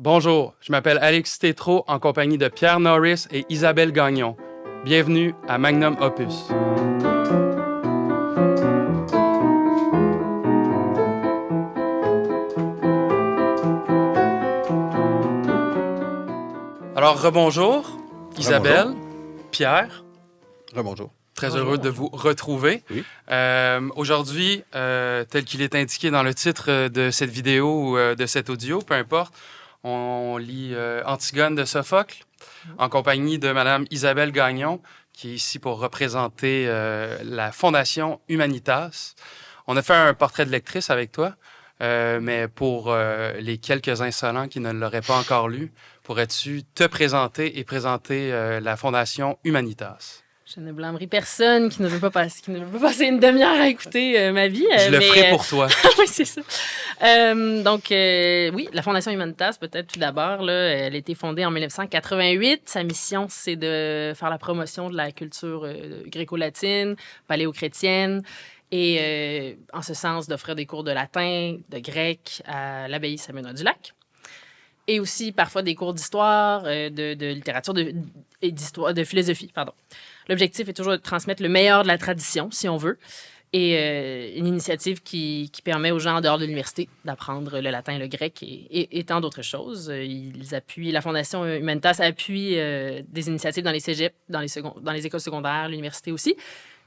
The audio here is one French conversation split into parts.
Bonjour, je m'appelle Alexis Tétrault en compagnie de Pierre Norris et Isabelle Gagnon. Bienvenue à Magnum Opus. Alors, rebonjour, Isabelle, Rebonjour. Pierre. Rebonjour. Très heureux de vous retrouver. Oui. Aujourd'hui, tel qu'il est indiqué dans le titre de cette vidéo ou de cet audio, peu importe, on lit Antigone de Sophocle en compagnie de Madame Isabelle Gagnon, qui est ici pour représenter la Fondation Humanitas. On a fait un portrait de lectrice avec toi, mais pour les quelques insolents qui ne l'auraient pas encore lu, pourrais-tu te présenter et présenter la Fondation Humanitas? Je ne blâmerai personne qui ne veut pas passer une demi-heure à écouter ma vie. Je le ferai pour toi. Oui, c'est ça. Oui, la Fondation Humanitas, peut-être tout d'abord, là, elle a été fondée en 1988. Sa mission, c'est de faire la promotion de la culture gréco-latine, paléo-chrétienne, et en ce sens, d'offrir des cours de latin, de grec à l'abbaye Saint-Benoît-du-Lac. Et aussi, parfois, des cours d'histoire, de littérature et d'histoire, de philosophie, pardon. L'objectif est toujours de transmettre le meilleur de la tradition, si on veut, et une initiative qui permet aux gens en dehors de l'université d'apprendre le latin et le grec et tant d'autres choses. La Fondation Humanitas appuie des initiatives dans les cégeps, dans les écoles secondaires, l'université aussi.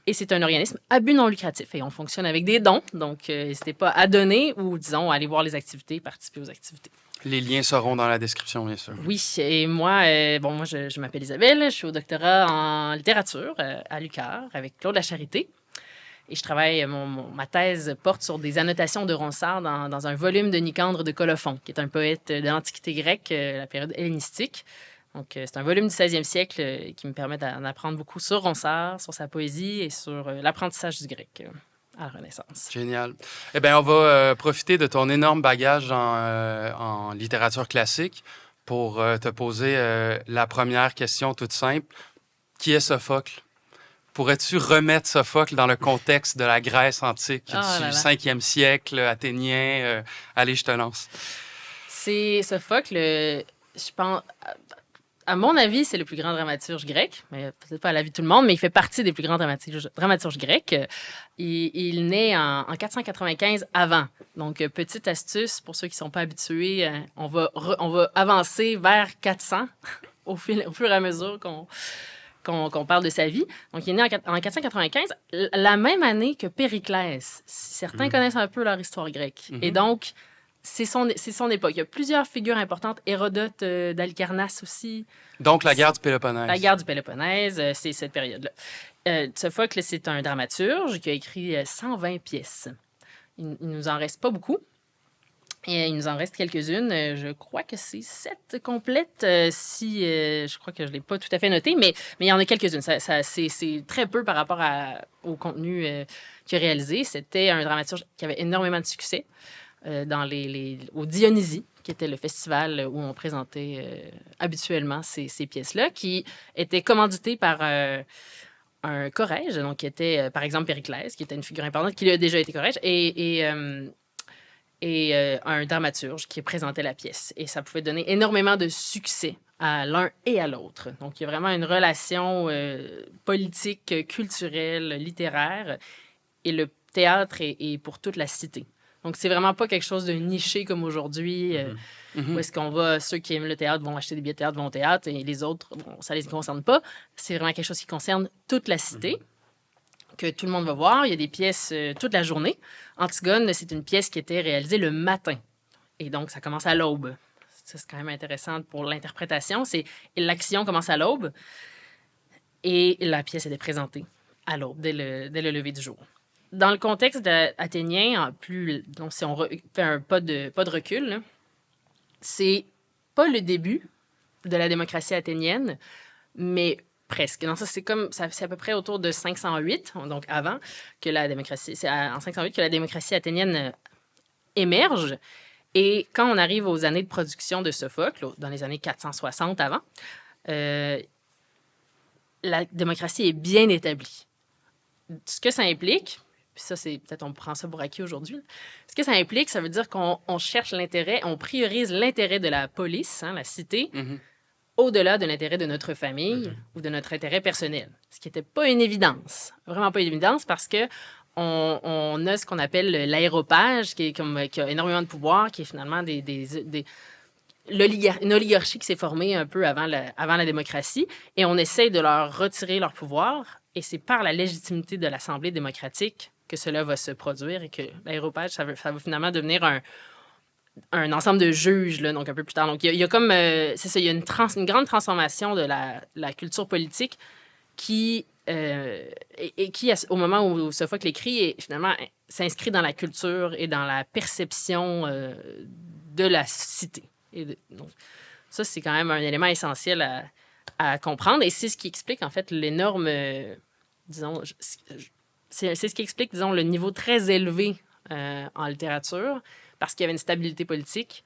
Et c'est un organisme à but non lucratif. Et on fonctionne avec des dons, donc n'hésitez pas à donner ou, disons, à aller voir les activités, participer aux activités. Les liens seront dans la description, bien sûr. Oui, et moi, je m'appelle Isabelle, je suis au doctorat en littérature à l'UQAR avec Claude Lacharité. Et je travaille, ma thèse porte sur des annotations de Ronsard dans un volume de Nicandre de Colophon, qui est un poète de l'Antiquité grecque, la période hellénistique. Donc, c'est un volume du 16e siècle qui me permet d'en apprendre beaucoup sur Ronsard, sur sa poésie et sur l'apprentissage du grec à la Renaissance. Génial. Eh bien, on va profiter de ton énorme bagage en littérature classique pour te poser la première question toute simple. Qui est Sophocle? Pourrais-tu remettre Sophocle dans le contexte de la Grèce antique du 5e siècle, athénien? Allez, je te lance. C'est Sophocle, je pense... À mon avis, c'est le plus grand dramaturge grec, mais peut-être pas à l'avis de tout le monde, mais il fait partie des plus grands dramaturges grecs. Il naît en 495 avant. Donc, petite astuce pour ceux qui ne sont pas habitués, on va avancer vers 400 au fur et à mesure qu'on parle de sa vie. Donc, il est né en 495, la même année que Périclès. Certains connaissent un peu leur histoire grecque. Et donc, c'est son époque. Il y a plusieurs figures importantes. Hérodote d'Halicarnasse aussi. Donc, la guerre du Péloponnèse. La guerre du Péloponnèse, c'est cette période-là. Sophocle, c'est un dramaturge qui a écrit 120 pièces. Il nous en reste pas beaucoup. Et il nous en reste quelques-unes. Je crois que c'est 7 complètes. Je crois que je ne l'ai pas tout à fait noté, mais il y en a quelques-unes. C'est très peu par rapport au contenu qu'il a réalisé. C'était un dramaturge qui avait énormément de succès. Au Dionysie, qui était le festival où on présentait habituellement ces pièces-là, qui étaient commanditées par un chorège, donc qui était, par exemple, Périclès, qui était une figure importante, qui a déjà été chorège, et un dramaturge qui présentait la pièce. Et ça pouvait donner énormément de succès à l'un et à l'autre. Donc, il y a vraiment une relation politique, culturelle, littéraire, et le théâtre est pour toute la cité. Donc, c'est vraiment pas quelque chose de niché comme aujourd'hui, où est-ce qu'on va, ceux qui aiment le théâtre vont acheter des billets de théâtre, vont au théâtre, et les autres, ça les concerne pas. C'est vraiment quelque chose qui concerne toute la cité, que tout le monde va voir. Il y a des pièces toute la journée. Antigone, c'est une pièce qui était réalisée le matin. Et donc, ça commence à l'aube. Ça, c'est quand même intéressant pour l'interprétation. L'action commence à l'aube, et la pièce était présentée à l'aube, dès le lever du jour. Dans le contexte athénien, donc si on fait un pas de recul, là, c'est pas le début de la démocratie athénienne, mais presque. Non, c'est à peu près autour de 508, donc avant que la démocratie, c'est en 508 que la démocratie athénienne émerge. Et quand on arrive aux années de production de Sophocle, dans les années 460 avant, la démocratie est bien établie. Ce que ça implique, puis ça, c'est peut-être on prend ça pour acquis aujourd'hui. Ce que ça implique, ça veut dire qu'on cherche l'intérêt, on priorise l'intérêt de la police, la cité, au-delà de l'intérêt de notre famille ou de notre intérêt personnel. Ce qui n'était pas une évidence. Vraiment pas une évidence parce que on a ce qu'on appelle l'aéropage, qui a énormément de pouvoir, qui est finalement une oligarchie qui s'est formée un peu avant la démocratie, et on essaie de leur retirer leur pouvoir, et c'est par la légitimité de l'Assemblée démocratique que cela va se produire, et que l'aéropage, ça va finalement devenir un ensemble de juges, là, donc un peu plus tard. Donc, il y a comme, c'est ça, il y a une grande transformation de la culture politique qui, au moment où Sophocle écrit, finalement, s'inscrit dans la culture et dans la perception de la cité. Donc, ça, c'est quand même un élément essentiel à comprendre. Et c'est ce qui explique, en fait, l'énorme, disons, c'est ce qui explique, disons, le niveau très élevé en littérature, parce qu'il y avait une stabilité politique,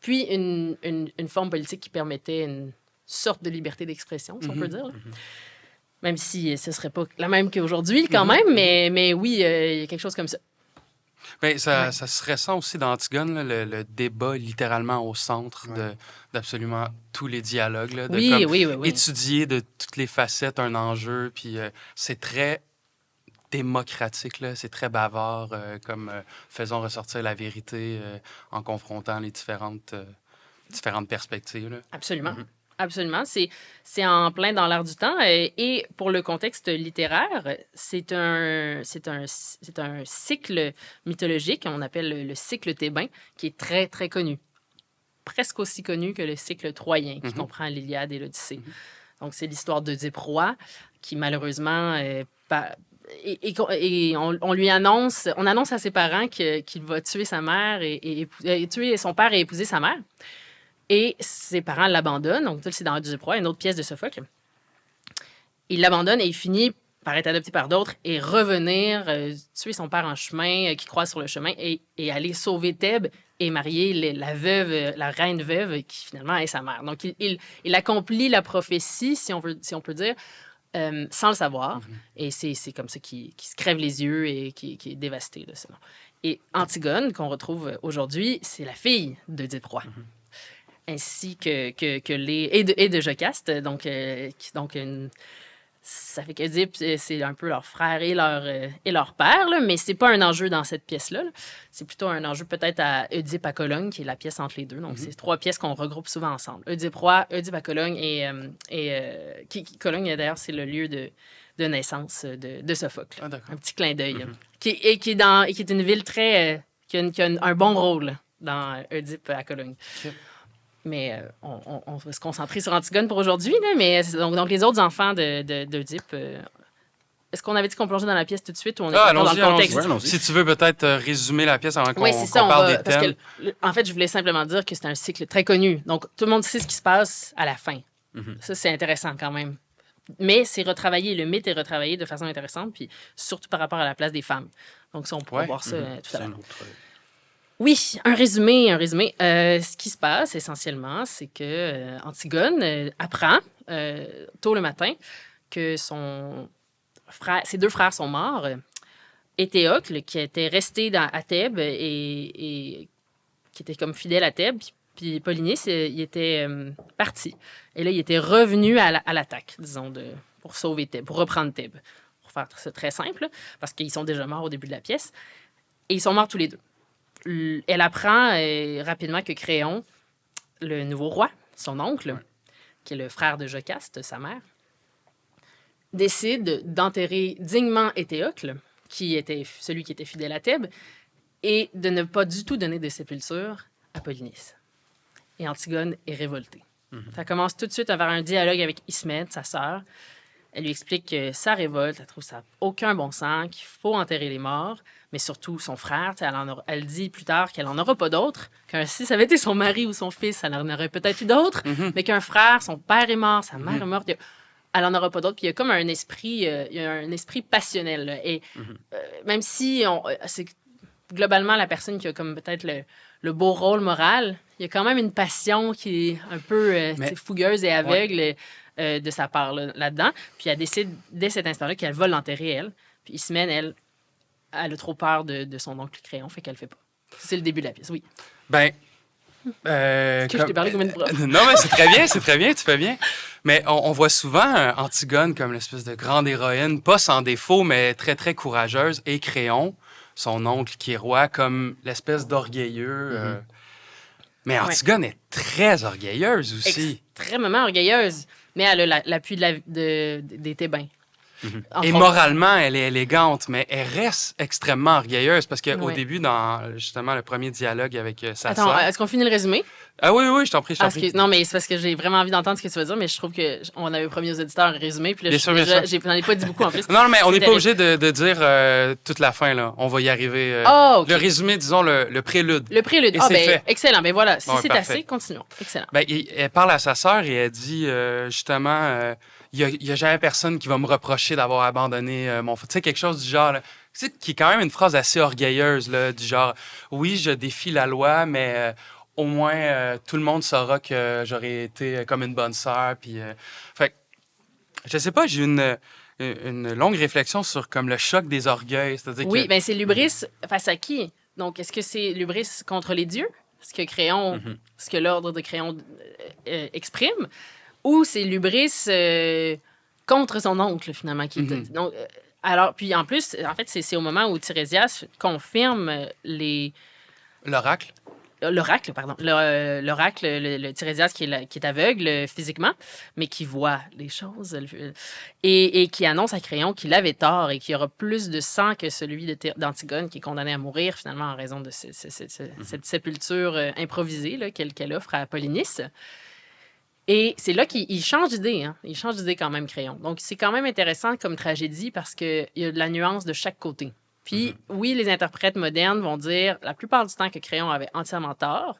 puis une forme politique qui permettait une sorte de liberté d'expression, si on peut dire. Même si ce ne serait pas la même qu'aujourd'hui, quand même, mais oui, il y a quelque chose comme ça. Bien, ça se ressent aussi dans Antigone, là, le débat littéralement au centre d'absolument tous les dialogues. Là, de étudier de toutes les facettes un enjeu, puis c'est très démocratique, là, c'est très bavard, comme faisons ressortir la vérité en confrontant les différentes perspectives. Là. Absolument. Absolument. C'est en plein dans l'air du temps. Et pour le contexte littéraire, c'est un cycle mythologique, on appelle le cycle thébain, qui est très, très connu. Presque aussi connu que le cycle troyen, qui comprend l'Iliade et l'Odyssée. Donc, c'est l'histoire d'Œdipe roi, qui malheureusement... Et on annonce à ses parents qu'il va tuer sa mère et tuer son père et épouser sa mère. Et ses parents l'abandonnent. Donc, c'est dans Oedipe roi, une autre pièce de Sophocle. Il l'abandonne et il finit par être adopté par d'autres et revenir tuer son père en chemin, qui croise sur le chemin, et aller sauver Thèbes et marier la reine veuve, qui finalement est sa mère. Donc, il accomplit la prophétie, si on peut dire, sans le savoir. Et c'est comme ça qu'il se crève les yeux et qui est dévasté. Là, sinon. Et Antigone, qu'on retrouve aujourd'hui, c'est la fille d'Oedipe roi. Ainsi que et de Jocaste. Donc ça fait qu'Oedipe, c'est un peu leur frère et leur père, là, mais c'est pas un enjeu dans cette pièce-là. Là. C'est plutôt un enjeu peut-être à Oedipe à Cologne, qui est la pièce entre les deux. Donc, c'est trois pièces qu'on regroupe souvent ensemble. Oedipe roi, Oedipe à Cologne Cologne, d'ailleurs, c'est le lieu de naissance de Sophocle. Ah, un petit clin d'œil. Qui est une ville très... qui a un bon rôle dans Oedipe à Cologne. Okay. Mais on va se concentrer sur Antigone pour aujourd'hui. Là, mais donc, les autres enfants d'Oedipe... Est-ce qu'on avait dit qu'on plongeait dans la pièce tout de suite ou on est encore dans le contexte? Si tu veux peut-être résumer la pièce avant qu'on parle des thèmes. En fait, je voulais simplement dire que c'est un cycle très connu. Donc, tout le monde sait ce qui se passe à la fin. Ça, c'est intéressant quand même. Mais c'est retravaillé. Le mythe est retravaillé de façon intéressante, puis surtout par rapport à la place des femmes. Donc, ça, on pourra voir ça tout à l'heure. Oui, un résumé. Ce qui se passe essentiellement, c'est que Antigone apprend tôt le matin que ses deux frères sont morts. Éthéocle, qui était resté à Thèbes et qui était comme fidèle à Thèbes, puis Polynice, il était parti. Et là, il était revenu à l'attaque, disons, pour sauver Thèbes, pour reprendre Thèbes. Pour faire ça très simple, parce qu'ils sont déjà morts au début de la pièce. Et ils sont morts tous les deux. Elle apprend rapidement que Créon, le nouveau roi, son oncle, qui est le frère de Jocaste, sa mère, décide d'enterrer dignement Éthéocle, qui était celui qui était fidèle à Thèbes, et de ne pas du tout donner de sépulture à Polynice. Et Antigone est révoltée. Ça commence tout de suite à avoir un dialogue avec Ismène, sa sœur. Elle lui explique que sa révolte, elle trouve ça n'a aucun bon sens, qu'il faut enterrer les morts, mais surtout son frère. Elle dit plus tard qu'elle n'en aura pas d'autres, que si ça avait été son mari ou son fils, elle en aurait peut-être eu d'autres, mais qu'un frère, son père est mort, sa mère est morte, elle n'en aura pas d'autres. Puis il y a comme un esprit passionnel. Là. Et même si c'est globalement la personne qui a comme peut-être le beau rôle moral, il y a quand même une passion qui est un peu fougueuse et aveugle de sa part là-dedans. Puis elle décide dès cet instant-là qu'elle va l'enterrer, elle. Puis Ismène, elle, elle a trop peur de son oncle Crayon, fait qu'elle le fait pas. C'est le début de la pièce, oui. Ben, Est-ce que je t'ai parlé comme une prof? non, mais c'est très bien, tu fais bien. Mais on voit souvent Antigone comme l'espèce de grande héroïne, pas sans défaut, mais très, très courageuse, et Créon, son oncle qui est roi, comme l'espèce d'orgueilleux. Mais Antigone est très orgueilleuse aussi. Extrêmement orgueilleuse, mais elle a l'appui des Thébains. Et moralement, elle est élégante, mais elle reste extrêmement orgueilleuse parce qu'au début, dans justement le premier dialogue avec sa Attends, sœur... est-ce qu'on finit le résumé? Ah oui, je t'en prie. Non, mais c'est parce que j'ai vraiment envie d'entendre ce que tu veux dire, mais je trouve qu'on avait promis aux auditeurs un résumé, puis là, bien sûr. j'en ai pas dit beaucoup en plus. Non, mais on n'est pas obligé de dire toute la fin, là. On va y arriver. Okay. Le résumé, disons, le prélude. Le prélude. Et c'est fait. Excellent. Ben voilà, si c'est parfait. assez, continuons. Excellent. Ben, elle parle à sa sœur et elle dit, justement... il y a jamais personne qui va me reprocher d'avoir abandonné mon... Tu sais, quelque chose du genre... Là, tu sais, qui est quand même une phrase assez orgueilleuse, là, du genre, oui, je défie la loi, mais au moins, tout le monde saura que j'aurais été comme une bonne sœur. Puis, fait je sais pas, j'ai une longue réflexion sur comme le choc des orgueils. C'est-à-dire oui, ben c'est l'hubris face à qui? Donc, est-ce que c'est l'hubris contre les dieux? Ce que l'ordre de Créon exprime? Ou c'est l'hubris contre son oncle, finalement. Donc, alors, puis en plus, en fait, c'est au moment où Tirésias confirme l'oracle. L'oracle, pardon. L'oracle, le Tirésias qui est aveugle physiquement, mais qui voit les choses. Et qui annonce à Créon qu'il avait tort et qu'il y aura plus de sang que celui d'Antigone, qui est condamné à mourir, finalement, en raison de cette sépulture improvisée là, qu'elle offre à Polynice. Et c'est là qu'il change d'idée. Hein. Il change d'idée quand même, Créon. Donc, c'est quand même intéressant comme tragédie parce qu'il y a de la nuance de chaque côté. Puis, oui, les interprètes modernes vont dire la plupart du temps que Créon avait entièrement tort.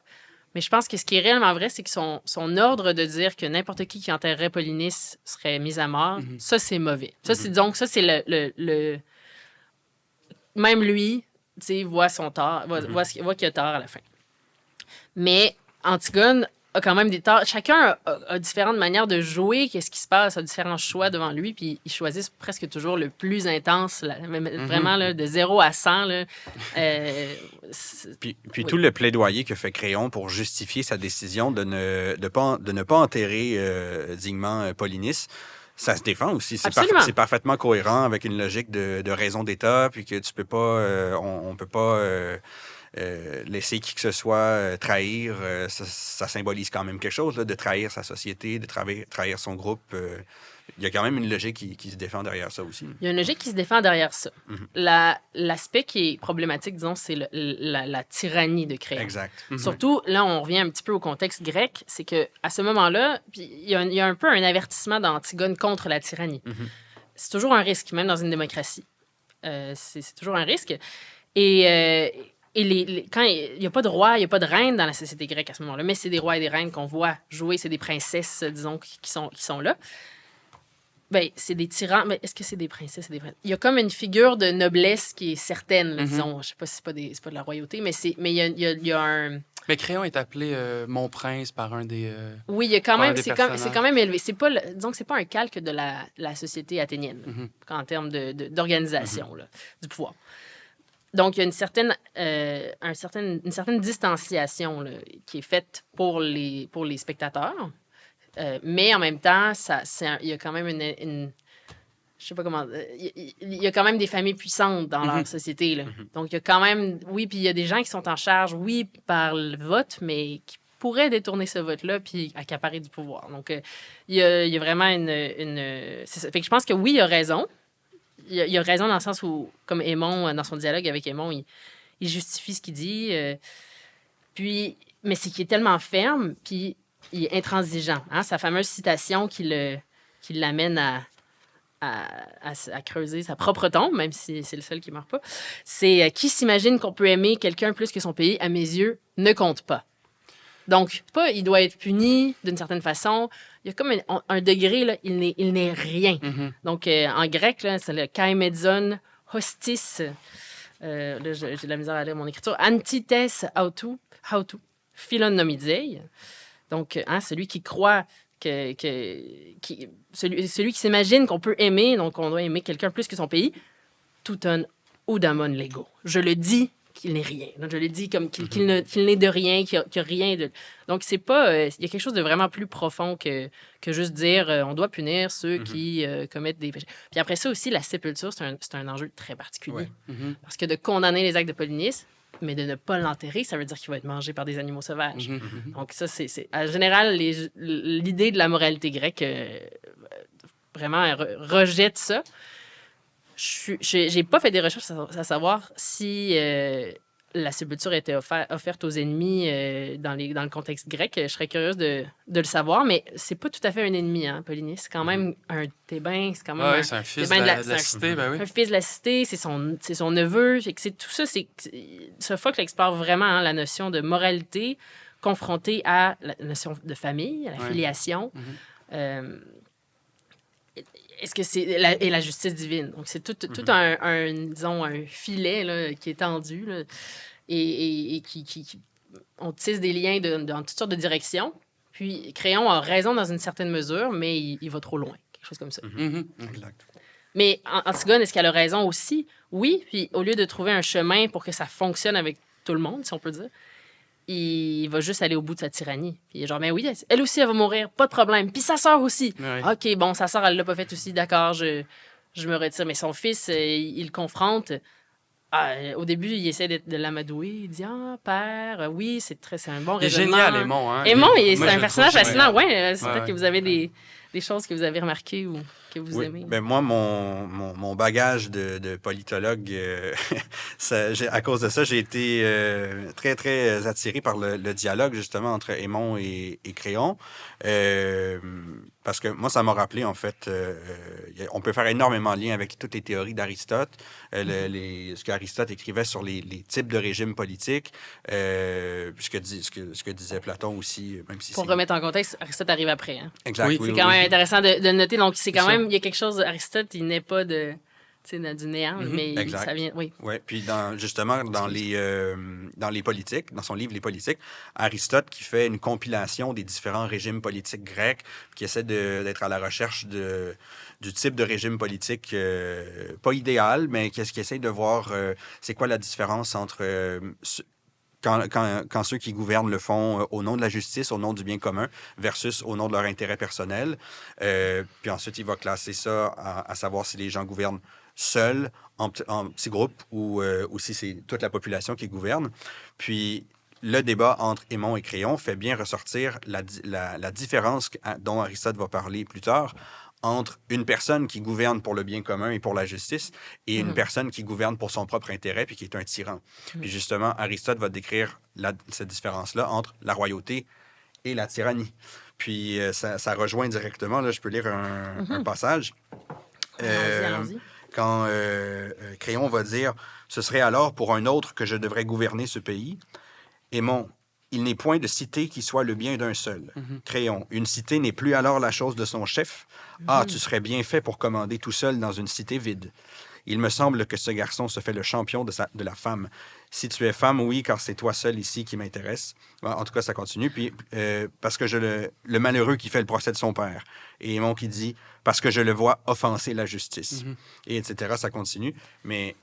Mais je pense que ce qui est réellement vrai, c'est que son ordre de dire que n'importe qui enterrerait Polynice serait mis à mort, ça, c'est mauvais. Ça, c'est le... Même lui, tu sais, voit son tort, voit qu'il a tort à la fin. Mais Antigone a quand même des torts. Chacun a différentes manières de jouer, qu'est-ce qui se passe, a différents choix devant lui, puis ils choisissent presque toujours le plus intense, vraiment là, de 0 à 100. Là, puis tout le plaidoyer que fait Créon pour justifier sa décision de ne pas enterrer dignement Polynice, ça se défend aussi. C'est parfaitement cohérent avec une logique de raison d'État, puis que tu peux pas, on peut pas... laisser qui que ce soit trahir, ça symbolise quand même quelque chose, là, de trahir sa société, de trahir son groupe. Il y a quand même une logique qui se défend derrière ça aussi. Il y a une logique qui se défend derrière ça. L'aspect qui est problématique, disons, c'est la tyrannie de Créon. Exact. Surtout, là, on revient un petit peu au contexte grec, c'est qu'à ce moment-là, il y a un peu un avertissement d'Antigone contre la tyrannie. C'est toujours un risque, même dans une démocratie. C'est toujours un risque. Et quand il n'y a pas de roi, il n'y a pas de reine dans la société grecque à ce moment-là, mais c'est des rois et des reines qu'on voit jouer, c'est des princesses, disons, qui sont là. Bien, c'est des tyrans, mais est-ce que c'est des princesses? Il y a comme une figure de noblesse qui est certaine, là, disons. Je ne sais pas si c'est pas de la royauté, mais il y a un... Mais Créon est appelé mon prince par un des... oui, il y a quand même, c'est quand même élevé. Disons que c'est pas un calque de la société athénienne, en termes d'organisation là, du pouvoir. Donc, il y a une certaine distanciation là, qui est faite pour les spectateurs. Mais en même temps, il y a quand même une je sais pas comment... Il y a quand même des familles puissantes dans leur société. Là. Donc, il y a quand même... Oui, puis il y a des gens qui sont en charge, oui, par le vote, mais qui pourraient détourner ce vote-là puis accaparer du pouvoir. Donc, il y a vraiment c'est ça. Fait que je pense que oui, il a raison. Il a raison dans le sens où, comme Aimon, dans son dialogue avec Aimon, il justifie ce qu'il dit. Mais c'est qu'il est tellement ferme, puis il est intransigeant. Hein? Sa fameuse citation qui l'amène à creuser sa propre tombe, même si c'est le seul qui ne meurt pas, c'est « Qui s'imagine qu'on peut aimer quelqu'un plus que son pays, à mes yeux, ne compte pas. » Donc, il doit être puni d'une certaine façon. Il y a comme un degré, là, il n'est rien. Donc, en grec, là, c'est le kaimedzon hostis. Là, j'ai de la misère à lire mon écriture. Antites autou, philonomidei. Donc, celui qui croit celui qui s'imagine qu'on peut aimer, donc on doit aimer quelqu'un plus que son pays, tout un Eudamon Lego. Je le dis qu'il n'est rien. Je le dis comme qu'il n'est de rien, qu'il n'y a rien de... Donc, c'est pas... Il y a quelque chose de vraiment plus profond que juste dire on doit punir ceux qui commettent des péchés. Puis après ça aussi, la sépulture, c'est un enjeu très particulier. Parce que de condamner les actes de Polynice, mais de ne pas l'enterrer, ça veut dire qu'il va être mangé par des animaux sauvages. Donc ça, c'est... En général, l'idée de la moralité grecque vraiment rejette ça. J'ai pas fait des recherches à savoir si la sépulture était offerte aux ennemis dans le contexte grec. Je serais curieuse de le savoir, mais c'est pas tout à fait un ennemi, hein, Polynice. C'est quand même un Thébain, c'est quand même c'est un fils de la cité, ben oui. Un fils de la cité, c'est son neveu. Tout ça, Sophocle explore vraiment la notion de moralité confrontée à la notion de famille, à la filiation. Est-ce que c'est la justice divine? Donc, c'est tout disons, un filet là, qui est tendu là, et qui on tisse des liens dans toutes sortes de directions. Puis, Créon a raison dans une certaine mesure, mais il va trop loin. Quelque chose comme ça. Exact. Mais Antigone, est-ce qu'elle a raison aussi? Oui. Puis, au lieu de trouver un chemin pour que ça fonctionne avec tout le monde, si on peut dire, il va juste aller au bout de sa tyrannie. Puis genre, oui, elle aussi, elle va mourir, pas de problème. Puis sa sœur aussi. Oui. OK, bon, sa sœur, elle l'a pas fait aussi, d'accord, je me retire. Mais son fils, il le confronte. Au début, il essaie de l'amadouer. Il dit, père, oui, c'est un bon raisonnement. Il est génial, Aimon. Hein? Aimon, c'est un personnage fascinant. Ouais, c'est peut-être que vous avez des choses que vous avez remarquées ou que vous aimez. Ben moi, mon bagage de politologue, à cause de ça, j'ai été très, très attiré par le dialogue, justement, entre Aimon et Créon. Parce que moi, ça m'a rappelé, en fait, on peut faire énormément de liens avec toutes les théories d'Aristote, ce qu'Aristote écrivait sur les types de régimes politiques, ce que disait Platon aussi, même si pour remettre en contexte, Aristote arrive après. Hein? Exact. Oui, c'est quand même intéressant de le noter. Donc, c'est quand même, il y a quelque chose, Aristote, il n'est pas du néant, mais ça vient, oui. Oui, puis justement, dans les politiques, dans son livre Les Politiques, Aristote qui fait une compilation des différents régimes politiques grecs, qui essaie d'être à la recherche du type de régime politique pas idéal, mais qui essaie de voir c'est quoi la différence entre quand ceux qui gouvernent le font au nom de la justice, au nom du bien commun, versus au nom de leur intérêt personnel. Puis ensuite, il va classer ça à savoir si les gens gouvernent seuls, en petits groupes, ou si c'est toute la population qui gouverne. Puis le débat entre Aimon et Créon fait bien ressortir la différence dont Aristote va parler plus tard entre une personne qui gouverne pour le bien commun et pour la justice et une personne qui gouverne pour son propre intérêt puis qui est un tyran. Puis justement, Aristote va décrire cette différence-là entre la royauté et la tyrannie. Puis ça rejoint directement, là, je peux lire un passage. Allons-y. Quand Créon va dire « Ce serait alors pour un autre que je devrais gouverner ce pays. » Aimon, il n'est point de cité qui soit le bien d'un seul. Créon, une cité n'est plus alors la chose de son chef. Tu serais bien fait pour commander tout seul dans une cité vide. Il me semble que ce garçon se fait le champion de la femme. Si tu es femme, oui, car c'est toi seul ici qui m'intéresse. En tout cas, ça continue. Puis, parce que le malheureux qui fait le procès de son père. Et Aimon qui dit, parce que je le vois offenser la justice. Et etc., ça continue. Mais...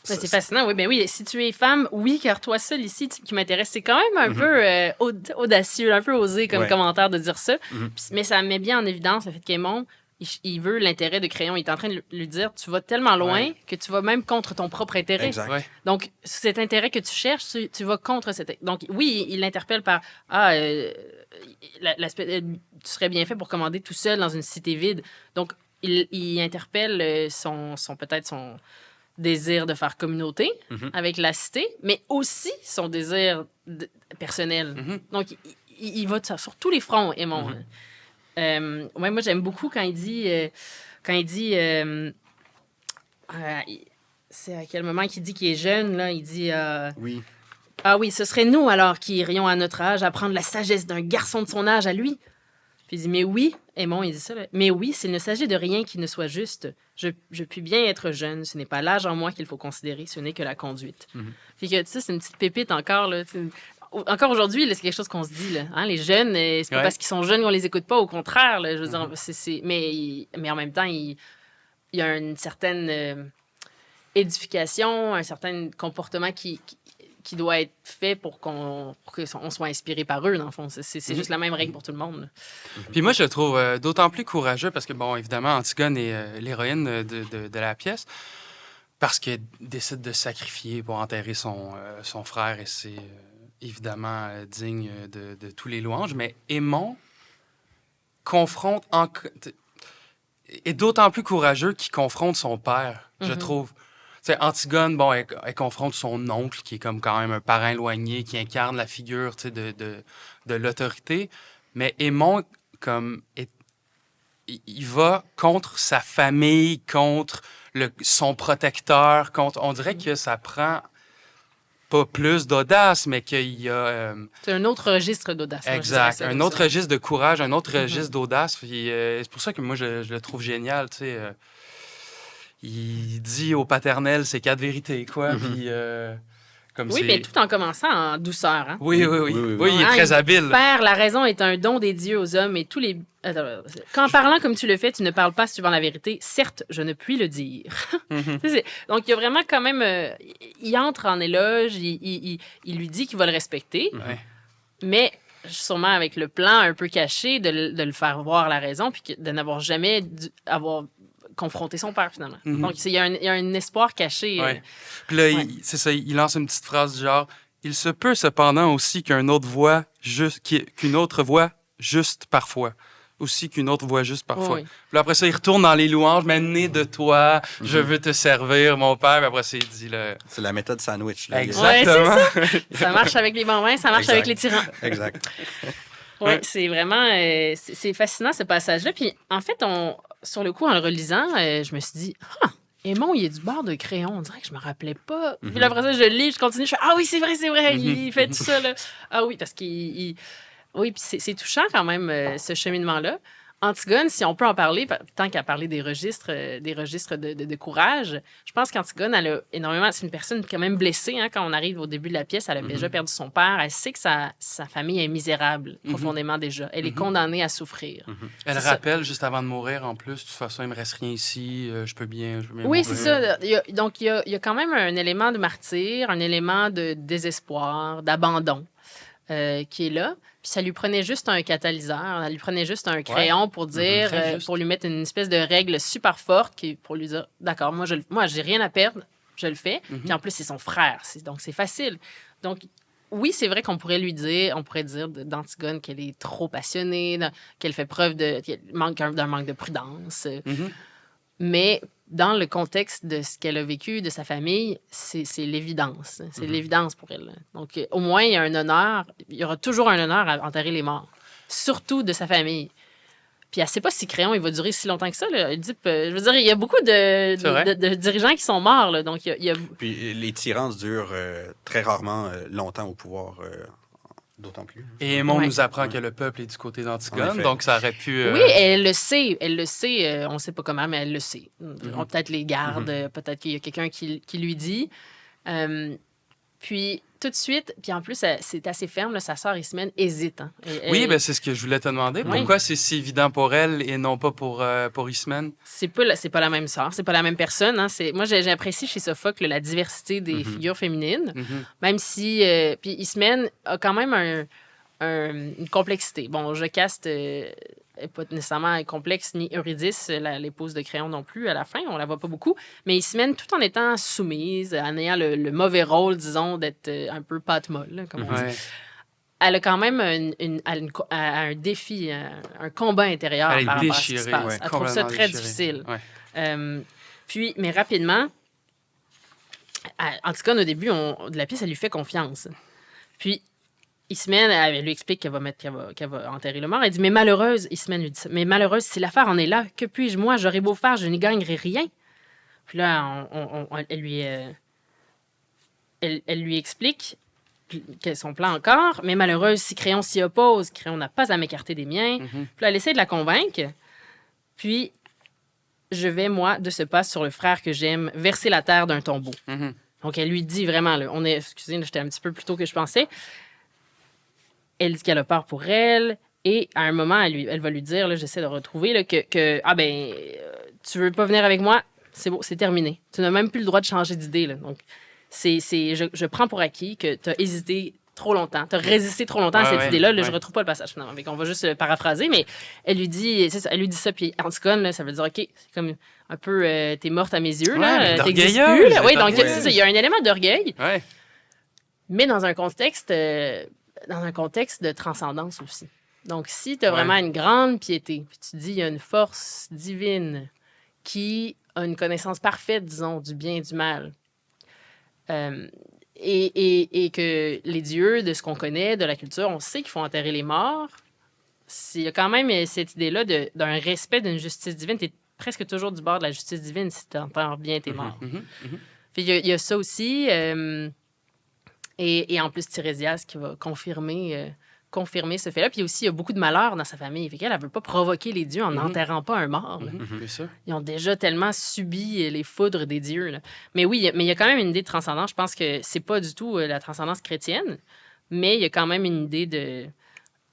C'est fascinant, oui. Ben oui, si tu es femme, oui, car toi seul ici qui m'intéresse. C'est quand même un peu audacieux, un peu osé comme commentaire de dire ça. Mais ça met bien en évidence le fait qu'Aimon, il veut l'intérêt de Créon. Il est en train de lui dire, tu vas tellement loin que tu vas même contre ton propre intérêt. Exact. Ouais. Donc, cet intérêt que tu cherches, tu vas contre cet... Donc, oui, il l'interpelle par, l'aspect, tu serais bien fait pour commander tout seul dans une cité vide. Donc, il interpelle peut-être son désir de faire communauté avec la cité, mais aussi son désir personnel. Donc, il va sur tous les fronts, Aimon. Moi, j'aime beaucoup quand il dit... c'est à quel moment qu'il dit qu'il est jeune, là, il dit... Oui. Ah oui, ce serait nous, alors, qui irions à notre âge apprendre la sagesse d'un garçon de son âge à lui. Puis il dit, mais oui, Aimon, il dit ça, là, mais oui, s'il ne s'agit de rien qui ne soit juste, je puis bien être jeune, ce n'est pas l'âge en moi qu'il faut considérer, ce n'est que la conduite. Puis que, tu sais, c'est une petite pépite encore, là, encore aujourd'hui, là, c'est quelque chose qu'on se dit, là, hein, les jeunes, c'est pas parce qu'ils sont jeunes qu'on les écoute pas, au contraire, là, je veux dire, mais en même temps, il y a une certaine édification, un certain comportement qui doit être fait pour qu'on soit inspiré par eux, dans le fond. C'est juste la même règle pour tout le monde. Puis moi, je le trouve d'autant plus courageux parce que, bon, évidemment, Antigone est l'héroïne de la pièce parce qu'elle décide de se sacrifier pour enterrer son frère et c'est évidemment digne de tous les louanges. Mais Aimon est d'autant plus courageux qu'il confronte son père, je trouve. T'sais, Antigone, bon, elle confronte son oncle, qui est comme quand même un parrain éloigné, qui incarne la figure de l'autorité. Mais Aimon, comme, il va contre sa famille, contre son protecteur, on dirait que ça prend pas plus d'audace, mais qu'il y a... C'est un autre registre d'audace. Exact. Un autre registre de courage, un autre registre d'audace. Puis, c'est pour ça que moi, je le trouve génial, tu sais. Il dit au paternel ses 4 vérités, quoi. Puis, comme oui, mais tout en commençant en douceur. Hein? Oui, il est très habile. Père, la raison est un don des dieux aux hommes et tous les... Qu'en parlant comme tu le fais, tu ne parles pas suivant la vérité. Certes, je ne puis le dire. Donc, il y a vraiment quand même... il entre en éloge, il lui dit qu'il va le respecter, mais sûrement avec le plan un peu caché de le faire voir la raison puis de n'avoir jamais confronter son père, finalement. Donc, il y a un espoir caché. Puis là, c'est ça, il lance une petite phrase du genre « Il se peut cependant aussi qu'une autre voix juste parfois. » Aussi qu'une autre voix juste parfois. Puis après ça, il retourne dans les louanges « Mais né de toi, je veux te servir, mon père. » Puis après ça, il dit... C'est la méthode sandwich. Là. Exactement. C'est ça. Ça marche avec les bambins, ça marche avec les tyrans. Exact. Oui, c'est vraiment... c'est fascinant, ce passage-là. Puis, en fait, sur le coup, en le relisant, je me suis dit, Aimon, il est du bord de crayon. On dirait que je me rappelais pas. Puis là, après ça, je lis, je continue, je fais, ah oui, c'est vrai, il fait tout ça, là. Ah oui, parce qu'il... Oui, puis c'est touchant quand même, ce cheminement-là. Antigone, si on peut en parler, tant qu'à parler des registres de courage, je pense qu'Antigone, elle a énormément... C'est une personne quand même blessée, hein, quand on arrive au début de la pièce. Elle a déjà perdu son père. Elle sait que sa famille est misérable, profondément déjà. Elle est condamnée à souffrir. Elle rappelle, juste avant de mourir, en plus, de toute façon, il me reste rien ici, je peux bien mourir. Oui, c'est ça. Donc, il y a quand même un élément de martyr, un élément de désespoir, d'abandon qui est là. Puis ça lui prenait juste un catalyseur, elle lui prenait juste un crayon pour dire, pour lui mettre une espèce de règle super forte pour lui dire, d'accord, moi, j'ai rien à perdre, je le fais. Puis en plus, c'est son frère, donc c'est facile. Donc, oui, c'est vrai qu'on pourrait dire d'Antigone qu'elle est trop passionnée, qu'elle fait preuve d'un manque de prudence. Mais dans le contexte de ce qu'elle a vécu, de sa famille, c'est l'évidence. C'est l'évidence pour elle. Donc, au moins, il y aura toujours un honneur à enterrer les morts, surtout de sa famille. Puis elle ne sait pas si Créon il va durer si longtemps que ça. Là. Je veux dire, il y a beaucoup de dirigeants qui sont morts. Là. Donc, il y a... Puis les tyrans durent très rarement longtemps au pouvoir. D'autant plus. Et Aimon nous apprend que le peuple est du côté d'Antigone, donc ça aurait pu... Oui, elle le sait, on ne sait pas comment, mais elle le sait. Peut-être les gardes, peut-être qu'il y a quelqu'un qui lui dit. Puis, tout de suite, puis en plus, c'est assez ferme, là, sa sœur Ismène hésite. Hein. Oui, ben c'est ce que je voulais te demander. Pourquoi c'est si évident pour elle et non pas pour Ismène? C'est pas la même sœur, c'est pas la même personne. Hein. Moi, j'ai apprécié chez Sophocle la diversité des figures féminines, même si... puis Ismène a quand même une complexité. Bon, Jocaste n'est pas nécessairement complexe, ni Eurydice, l'épouse de Créon non plus, à la fin, on la voit pas beaucoup, mais Ismène, tout en étant soumise, en ayant le mauvais rôle, disons, d'être un peu pâte molle, là, comme on dit. Elle a quand même un défi, un combat intérieur par rapport à ce qui se passe. Elle trouve ça très difficile. Puis, mais rapidement, Antigone, au début de la pièce, elle lui fait confiance. Puis, Ismène, elle lui explique qu'elle va enterrer le mort. Elle dit, mais malheureuse, Ismène lui dit ça, mais malheureuse, si l'affaire en est là, que puis-je, moi, j'aurais beau faire, je n'y gagnerai rien. Puis là, elle lui explique son plan encore, mais malheureuse, si Créon s'y oppose, Créon n'a pas à m'écarter des miens. Puis là, elle essaie de la convaincre. Puis, je vais, moi, de ce pas sur le frère que j'aime, verser la terre d'un tombeau. Donc, elle lui dit vraiment, là, excusez, j'étais un petit peu plus tôt que je pensais. Elle dit qu'elle a peur pour elle. Et à un moment, elle va lui dire, là, j'essaie de retrouver, là, tu veux pas venir avec moi? c'est beau, c'est terminé. Tu n'as même plus le droit de changer d'idée. Là. Donc, je prends pour acquis que tu as hésité trop longtemps. Tu as résisté trop longtemps à cette idée-là. Là, je retrouve pas le passage finalement. On va juste paraphraser, mais elle lui dit ça. Puis Antigone, là, ça veut dire, OK, c'est comme un peu, t'es morte à mes yeux. Là, t'existes plus. Là. Oui, donc il y a un élément d'orgueil, mais dans un contexte de transcendance aussi. Donc, si tu as vraiment une grande piété, puis tu dis, il y a une force divine qui a une connaissance parfaite, disons, du bien et du mal, et que les dieux, de ce qu'on connaît, de la culture, on sait qu'ils font enterrer les morts, il y a quand même cette idée-là d'un respect d'une justice divine. Tu es presque toujours du bord de la justice divine si tu enterres bien tes morts. Puis il y a ça aussi. Et en plus, Tirésias qui va confirmer ce fait-là. Puis aussi, il y a beaucoup de malheur dans sa famille. Fait qu'elle ne veut pas provoquer les dieux en n'enterrant pas un mort. Ils ont déjà tellement subi les foudres des dieux. Là. Mais oui, il y a quand même une idée de transcendance. Je pense que c'est pas du tout la transcendance chrétienne, mais il y a quand même une idée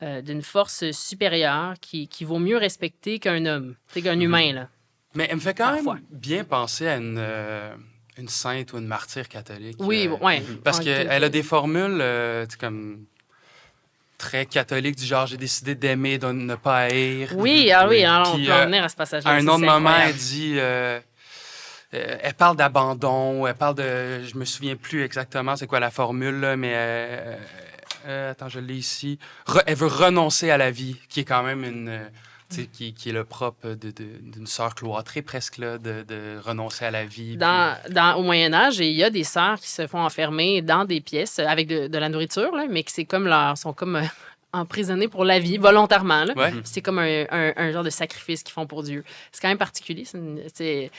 d'une force supérieure qui vaut mieux respecter qu'un homme, qu'un humain. Là. Mais elle me fait quand même bien penser à une sainte ou une martyre catholique. Oui, oui. Parce qu'elle a des formules comme très catholiques, du genre « j'ai décidé d'aimer, de ne pas haïr ». Oui, alors on peut en venir à ce passage-là. À un autre moment, elle dit... elle parle d'abandon, elle parle de... Je me souviens plus exactement c'est quoi la formule, là, mais... attends, je l'ai ici. Elle veut renoncer à la vie, qui est quand même qui est le propre d'une sœur cloîtrée, presque, là, de renoncer à la vie. Au Moyen-Âge, il y a des sœurs qui se font enfermer dans des pièces avec de la nourriture, là, mais que sont comme emprisonnées pour la vie, volontairement. Là. Ouais. C'est comme un genre de sacrifice qu'ils font pour Dieu. C'est quand même particulier. C'est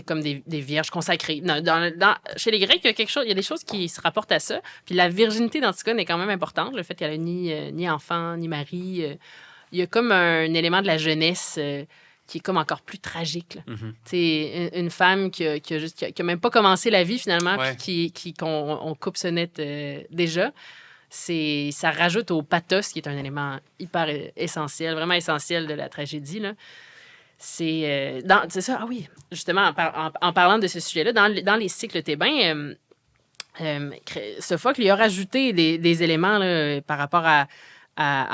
comme des vierges consacrées. Chez les Grecs, il y a des choses qui se rapportent à ça. Puis la virginité d'Antigone est quand même importante. Le fait qu'elle n'a ni enfant, ni mari. Il y a comme un élément de la jeunesse qui est comme encore plus tragique. Une femme qui a même pas commencé la vie, finalement, puis qu'on coupe ce net déjà. Ça rajoute au pathos, qui est un élément hyper essentiel, vraiment essentiel de la tragédie, là. C'est ça. Ah oui, justement, en parlant de ce sujet-là, dans les cycles thébains, Sophocle lui a rajouté des éléments là, par rapport à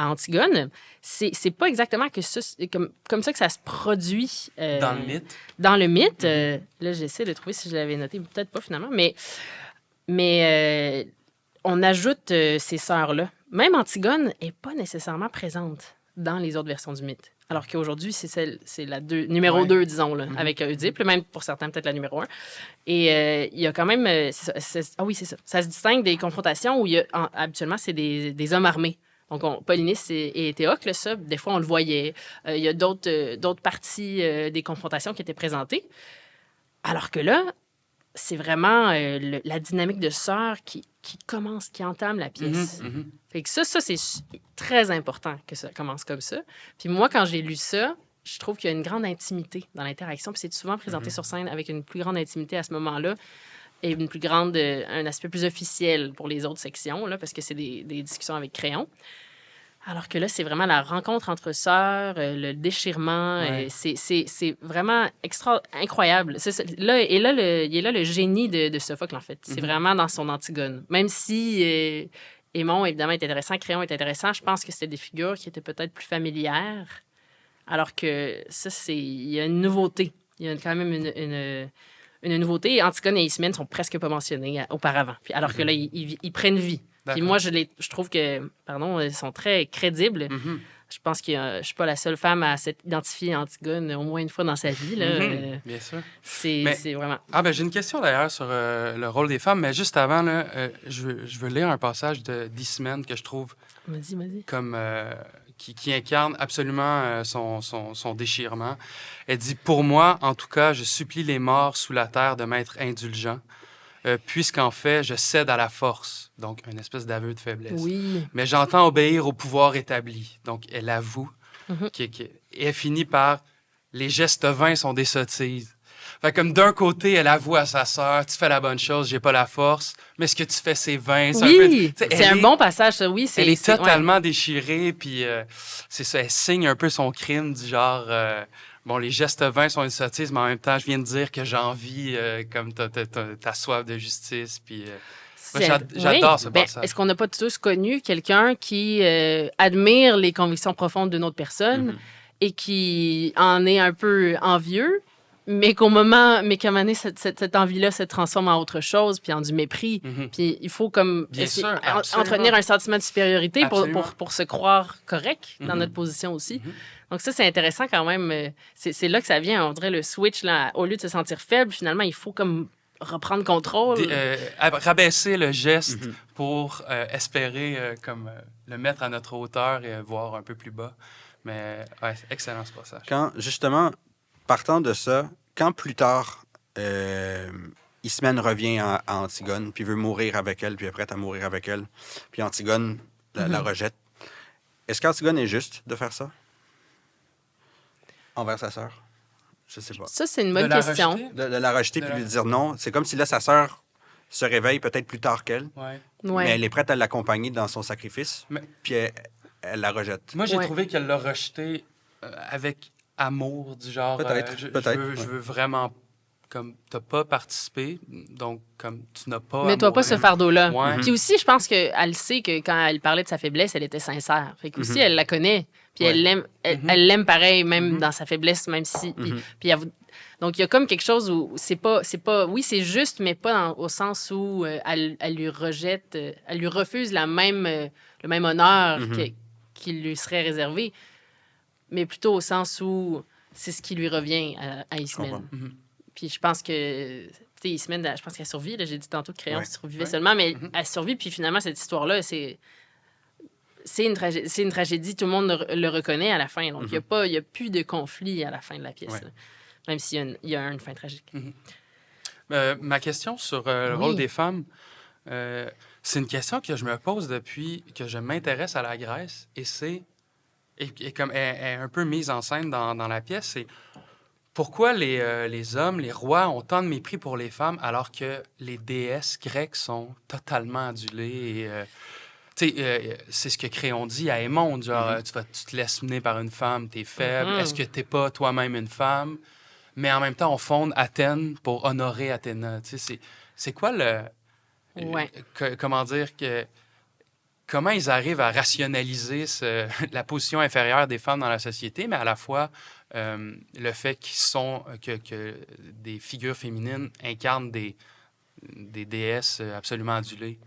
Antigone. C'est pas exactement comme ça que ça se produit. Dans le mythe. Dans le mythe. Là, j'essaie de trouver si je l'avais noté, peut-être pas finalement, mais on ajoute ces sœurs-là. Même Antigone n'est pas nécessairement présente dans les autres versions du mythe. Alors qu'aujourd'hui, c'est la numéro 2, disons, là, avec Oedipe, même pour certains, peut-être la numéro 1. Et il y a quand même... oui, c'est ça. Ça se distingue des confrontations où habituellement, c'est des hommes armés. Donc, Polynice et Théocle, ça, des fois, on le voyait. Il y a d'autres parties des confrontations qui étaient présentées. Alors que là, c'est vraiment la dynamique de sœurs qui entame la pièce. Fait que ça, c'est très important que ça commence comme ça. Puis moi, quand j'ai lu ça, je trouve qu'il y a une grande intimité dans l'interaction. Puis c'est souvent présenté sur scène avec une plus grande intimité à ce moment-là et un aspect plus officiel pour les autres sections, là, parce que c'est des discussions avec crayon. Alors que là, c'est vraiment la rencontre entre sœurs, le déchirement. C'est vraiment incroyable. Il est là le génie de Sophocle, en fait. C'est vraiment dans son Antigone. Même si Aimon, évidemment, est intéressant, Créon est intéressant, je pense que c'était des figures qui étaient peut-être plus familières. Alors que ça, il y a une nouveauté. Il y a quand même une nouveauté. Antigone et Ismène sont presque pas mentionnés auparavant. Puis, alors que là, ils prennent vie. Puis moi, je trouve que, ils sont très crédibles. Je pense que je ne suis pas la seule femme à s'identifier à Antigone au moins une fois dans sa vie. Là. Bien sûr. C'est vraiment... j'ai une question d'ailleurs sur le rôle des femmes, mais juste avant, là, je veux lire un passage d'Ismène que je trouve comme qui incarne absolument son déchirement. Elle dit « Pour moi, en tout cas, je supplie les morts sous la terre de m'être indulgents. Puisqu'en fait, je cède à la force. » Donc, une espèce d'aveu de faiblesse. Oui. Mais j'entends obéir au pouvoir établi. Donc, elle avoue. Et elle finit par « Les gestes vains sont des sottises. » Fait comme d'un côté, elle avoue à sa sœur « Tu fais la bonne chose, j'ai pas la force. Mais ce que tu fais, c'est vain. » C'est un bon passage, ça. Oui, elle est totalement déchirée. Puis, c'est ça, elle signe un peu son crime du genre... bon, les gestes vains sont une sottise, mais en même temps, je viens de dire que j'ai envie, comme ta soif de justice, puis... moi, j'adore ce passage. Est-ce qu'on n'a pas tous connu quelqu'un qui admire les convictions profondes d'une autre personne et qui en est un peu envieux, mais qu'à un moment donné, cette envie-là se transforme en autre chose, puis en du mépris. Puis il faut comme entretenir un sentiment de supériorité pour se croire correct dans notre position aussi. Donc ça, c'est intéressant quand même. C'est là que ça vient, on dirait, le switch. Là, au lieu de se sentir faible, finalement, il faut comme reprendre contrôle. Rabaisser le geste pour espérer comme le mettre à notre hauteur et voir un peu plus bas. Mais ouais, excellent ce passage. Quand, justement, partant de ça, quand plus tard, Ismène revient à Antigone, puis veut mourir avec elle, puis est prête à mourir avec elle, puis Antigone la rejette, est-ce qu'Antigone est juste de faire ça envers sa sœur? Je sais pas. Ça, c'est une bonne question. De la rejeter puis lui dire non. C'est comme si là, sa sœur se réveille peut-être plus tard qu'elle, mais elle est prête à l'accompagner dans son sacrifice, puis elle la rejette. Moi, j'ai trouvé qu'elle l'a rejeté avec amour, du genre... Peut-être. Je veux vraiment... Comme, t'as pas participé, donc comme tu n'as pas... Mets-toi pas ce fardeau-là. Ouais. Puis aussi, je pense qu'elle sait que quand elle parlait de sa faiblesse, elle était sincère. Fait que aussi, elle la connaît. Puis elle l'aime pareil, même dans sa faiblesse, même si... Puis donc, il y a comme quelque chose où c'est pas... Oui, c'est juste, mais pas au sens où elle lui rejette... elle lui refuse le même honneur qui lui serait réservé, mais plutôt au sens où c'est ce qui lui revient à Ismène. Puis je pense que, tu sais, Ismène, je pense qu'elle survit. Là, j'ai dit tantôt que Créon survivait seulement, mais elle survit. Puis finalement, cette histoire-là, c'est une tragédie. Tout le monde le reconnaît à la fin. Donc, il n'y a plus de conflit à la fin de la pièce. Même s'il y a une fin tragique. Ma question sur le rôle des femmes, c'est une question que je me pose depuis que je m'intéresse à la Grèce. Et comme elle est un peu mise en scène dans la pièce, c'est... Pourquoi les hommes, les rois, ont tant de mépris pour les femmes alors que les déesses grecques sont totalement adulées? C'est ce que Créon dit à Aémonde, genre, tu te laisses mener par une femme, t'es faible, est-ce que t'es pas toi-même une femme? Mais en même temps, on fonde Athènes pour honorer Athéna. C'est quoi le... comment dire que... Comment ils arrivent à rationaliser la position inférieure des femmes dans la société, mais à la fois le fait que des figures féminines incarnent des déesses absolument adulées.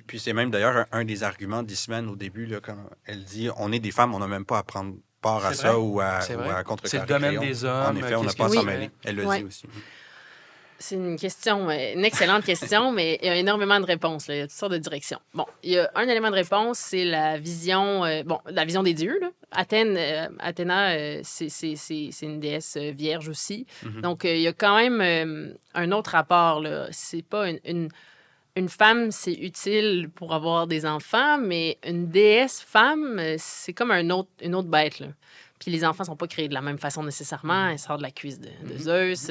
Puis c'est même d'ailleurs un des arguments d'Ismène au début, là, quand elle dit « on est des femmes, on n'a même pas à prendre part à ça ou à contrecarrer. C'est le domaine des hommes. En effet, on n'a pas à s'en mêler. Elle le dit aussi. C'est une excellente question, mais il y a énormément de réponses. Là. Il y a toutes sortes de directions. Bon, il y a un élément de réponse, c'est la vision des dieux. Là. Athéna, c'est une déesse vierge aussi. Donc, il y a quand même un autre rapport. Là. C'est pas une femme, c'est utile pour avoir des enfants, mais une déesse femme, c'est comme une autre bête. Là. Puis les enfants sont pas créés de la même façon nécessairement. Elle sort de la cuisse de Zeus.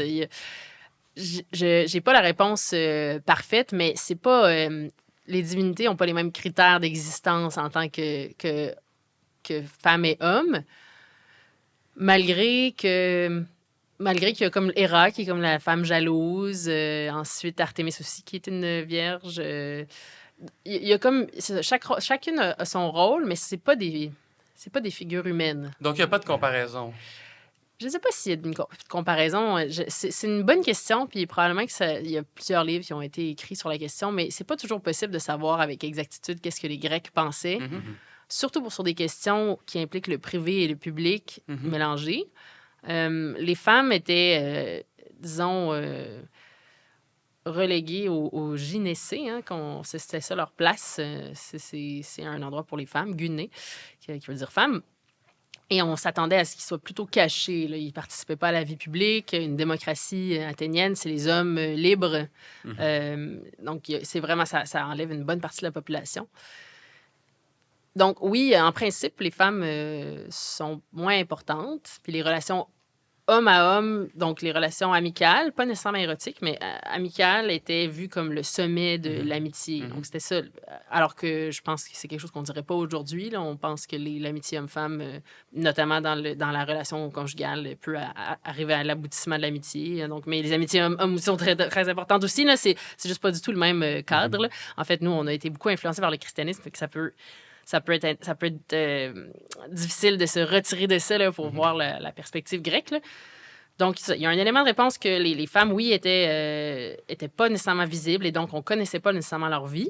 J'ai pas la réponse parfaite, mais c'est pas... les divinités n'ont pas les mêmes critères d'existence en tant que femme et homme, malgré qu'il y a comme Héra, qui est comme la femme jalouse, ensuite Artémis aussi, qui est une vierge. Il y a comme... Chacune a son rôle, mais c'est pas des figures humaines. Donc, il n'y a pas de comparaison. Je ne sais pas s'il y a une comparaison. C'est une bonne question, puis probablement qu'il y a plusieurs livres qui ont été écrits sur la question, mais c'est pas toujours possible de savoir avec exactitude qu'est-ce que les Grecs pensaient, surtout sur des questions qui impliquent le privé et le public mélangés. Les femmes étaient, reléguées au gynécée, c'était ça leur place. C'est un endroit pour les femmes, gyné, qui veut dire femme. Et on s'attendait à ce qu'ils soient plutôt cachés. Là. Ils ne participaient pas à la vie publique. Une démocratie athénienne, c'est les hommes libres. Donc, c'est vraiment, ça enlève une bonne partie de la population. Donc, oui, en principe, les femmes sont moins importantes. Puis les relations homme à homme, donc les relations amicales, pas nécessairement érotiques, mais amicales, étaient vues comme le sommet de l'amitié. Donc, c'était ça. Alors que je pense que c'est quelque chose qu'on dirait pas aujourd'hui. Là. On pense que l'amitié homme-femme, notamment dans la relation conjugale, peut arriver à l'aboutissement de l'amitié. Donc, mais les amitiés hommes sont très, très importantes aussi. Là. C'est juste pas du tout le même cadre. Là. En fait, nous, on a été beaucoup influencés par le christianisme, fait que ça peut être difficile de se retirer de ça là, pour voir la perspective grecque. Là. Donc, il y a un élément de réponse que les femmes, oui, étaient pas nécessairement visibles et donc on connaissait pas nécessairement leur vie.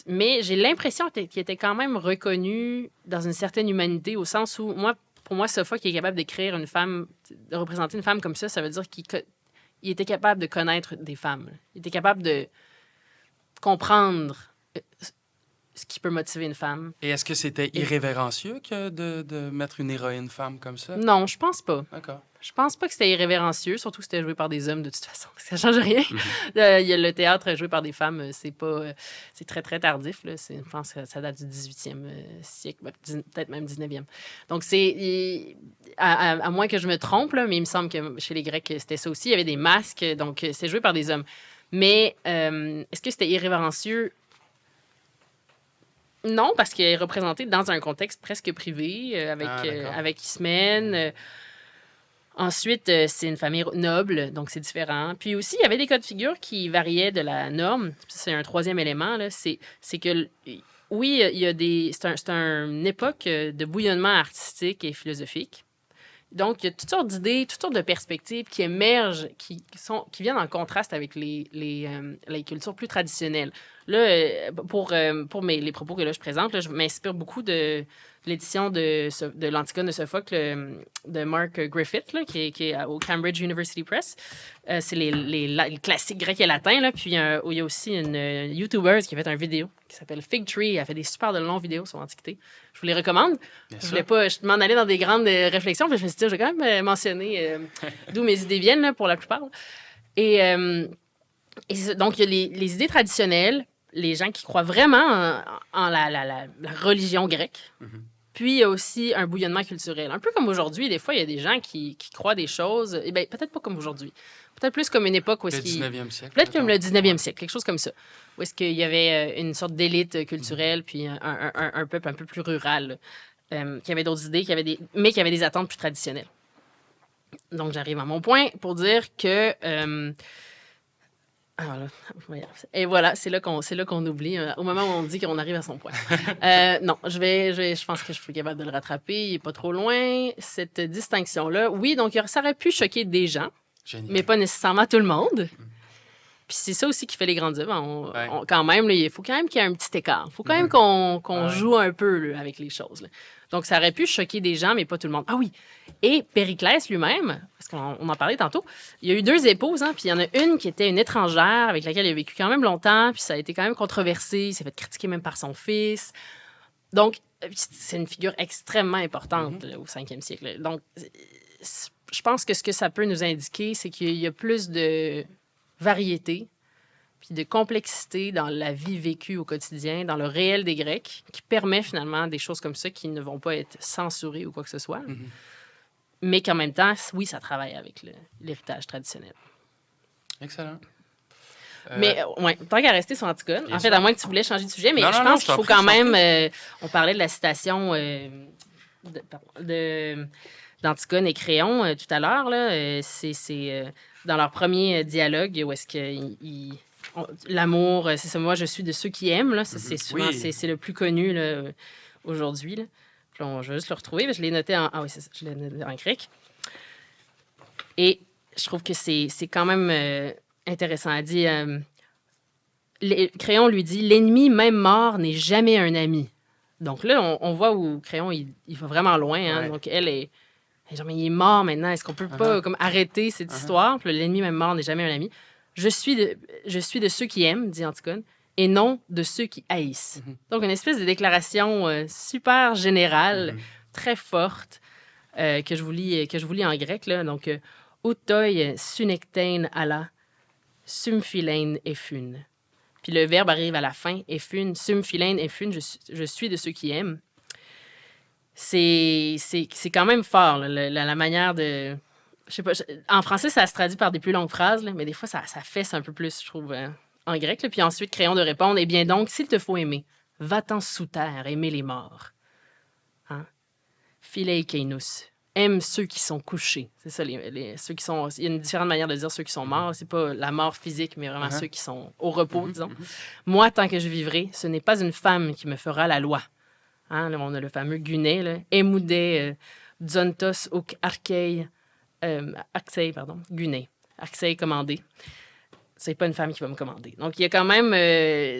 Mais j'ai l'impression qu'ils étaient quand même reconnus dans une certaine humanité, au sens où, pour moi, Sophocle qui est capable d'écrire une femme, de représenter une femme comme ça veut dire qu'il était capable de connaître des femmes. Il était capable de comprendre ce qui peut motiver une femme. Et est-ce que c'était irrévérencieux que de mettre une héroïne femme comme ça? Non, je pense pas. D'accord. Je pense pas que c'était irrévérencieux, surtout que c'était joué par des hommes de toute façon. Ça change rien. Il y a le théâtre joué par des femmes, c'est très, très tardif. Là. Je pense que ça date du 18e siècle, peut-être même 19e. Donc, à moins que je me trompe, là, mais il me semble que chez les Grecs, c'était ça aussi. Il y avait des masques, donc c'est joué par des hommes. Mais est-ce que c'était irrévérencieux? Non, parce qu'elle est représentée dans un contexte presque privé, avec Ismène. Ensuite, c'est une famille noble, donc c'est différent. Puis aussi, il y avait des cas de figure qui variaient de la norme. C'est un troisième élément, là. C'est que, oui, il y a c'est une époque de bouillonnement artistique et philosophique. Donc, il y a toutes sortes d'idées, toutes sortes de perspectives qui émergent, qui viennent en contraste avec les cultures plus traditionnelles. Là, pour les propos que là, je présente, là, je m'inspire beaucoup de l'édition de l'Antigone de Sophocle de Mark Griffith, là, qui est au Cambridge University Press. C'est les classiques grecs et latins. Là, puis il y a aussi une YouTuber qui a fait une vidéo qui s'appelle Fig Tree. Elle a fait des super de longues vidéos sur l'Antiquité. Je vous les recommande. Je m'en allais dans des grandes réflexions, puis je me suis dit, je vais quand même mentionner d'où mes idées viennent, là, pour la plupart. Et donc, il y a les idées traditionnelles, les gens qui croient vraiment en la religion grecque. Puis, il y a aussi un bouillonnement culturel. Un peu comme aujourd'hui, des fois, il y a des gens qui croient des choses. Eh bien, peut-être pas comme aujourd'hui. Peut-être plus comme une époque où... Le 19e siècle. Peut-être comme le 19e siècle, quelque chose comme ça. Où est-ce qu'il y avait une sorte d'élite culturelle, puis un peuple un peu plus rural, qui avait d'autres idées, mais qui avait des attentes plus traditionnelles. Donc, j'arrive à mon point pour dire que... et voilà, c'est là qu'on oublie, au moment où on dit qu'on arrive à son point. Non, je pense que je suis capable de le rattraper. Il n'est pas trop loin. Cette distinction-là, oui, donc ça aurait pu choquer des gens, mais pas nécessairement tout le monde. Puis c'est ça aussi qui fait les grandes œuvres. Quand même, il faut quand même qu'il y ait un petit écart. Il faut quand même qu'on joue un peu là, avec les choses. Là. Donc, ça aurait pu choquer des gens, mais pas tout le monde. Ah oui! Et Périclès lui-même, parce qu'on en parlait tantôt, il y a eu 2 épouses, hein, puis il y en a une qui était une étrangère avec laquelle il a vécu quand même longtemps, puis ça a été quand même controversé, il s'est fait critiquer même par son fils. Donc, c'est une figure extrêmement importante là, au 5e siècle. Là. Donc, je pense que ce que ça peut nous indiquer, c'est qu'il y a plus de variété puis de complexité dans la vie vécue au quotidien, dans le réel des Grecs, qui permet finalement des choses comme ça qui ne vont pas être censurées ou quoi que ce soit, mais qu'en même temps, oui, ça travaille avec l'héritage traditionnel. Excellent. Mais tant qu'à rester sur Antigone, en fait, à moins que tu voulais changer de sujet, mais je pense qu'il faut quand même... on parlait de la citation d'Antigone et Créon tout à l'heure. Là, c'est dans leur premier dialogue où est-ce que l'amour, c'est ça, moi je suis de ceux qui aiment. Là, c'est souvent c'est le plus connu là, aujourd'hui. Là. Puis là, je vais juste le retrouver. Je l'ai noté en... Ah oui, c'est ça, je l'ai noté en grec. Et je trouve que c'est quand même intéressant. Elle dit... Créon lui dit « L'ennemi, même mort, n'est jamais un ami. » Donc là, on voit où Créon, il va vraiment loin. Hein? Donc elle est... Genre, mais il est mort maintenant. Est-ce qu'on peut pas comme, arrêter cette histoire? Puis l'ennemi, même mort, n'est jamais un ami. Je suis de ceux qui aiment, dit Antigone, et non de ceux qui haïssent. Donc, une espèce de déclaration super générale, très forte, que je vous lis en grec. Là. Donc, «Outoi sunektein ala, sumphilèn ephun». Puis le verbe arrive à la fin, ephun, sumphilèn ephun, je suis de ceux qui aiment. c'est quand même fort, là, la manière de... Je sais pas, en français, ça se traduit par des plus longues phrases, là, mais des fois, ça fesse un peu plus, je trouve, en grec. Là. Puis ensuite, Créon de répondre, eh bien donc, s'il te faut aimer, va-t'en sous terre, aimer les morts. Hein? Philei keinous. Aime ceux qui sont couchés. C'est ça, ceux qui sont... Il y a une différente manière de dire ceux qui sont morts. C'est pas la mort physique, mais vraiment ceux qui sont au repos, disons. Moi, tant que je vivrai, ce n'est pas une femme qui me fera la loi. Hein? Là, on a le fameux Gunet, là. Emudé, dzontos uk arkei, Arxei, pardon, Gunet. Arxei commandé. C'est pas une femme qui va me commander. Donc, il y a quand même...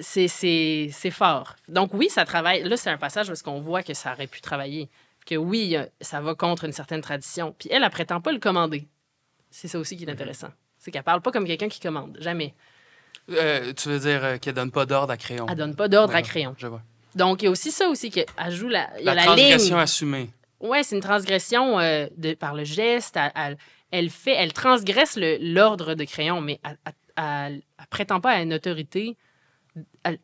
c'est fort. Donc, oui, ça travaille. Là, c'est un passage où on voit que ça aurait pu travailler. Que oui, ça va contre une certaine tradition. Puis elle prétend pas le commander. C'est ça aussi qui est intéressant. C'est qu'elle parle pas comme quelqu'un qui commande. Jamais. Tu veux dire qu'elle donne pas d'ordre à Créon? Elle donne pas d'ordre à Créon. Je vois. Donc, il y a aussi ça aussi, qu'elle joue la transgression ligne. assumée. Oui, c'est une transgression par le geste. Elle transgresse l'ordre de Créon, mais elle prétend pas à une autorité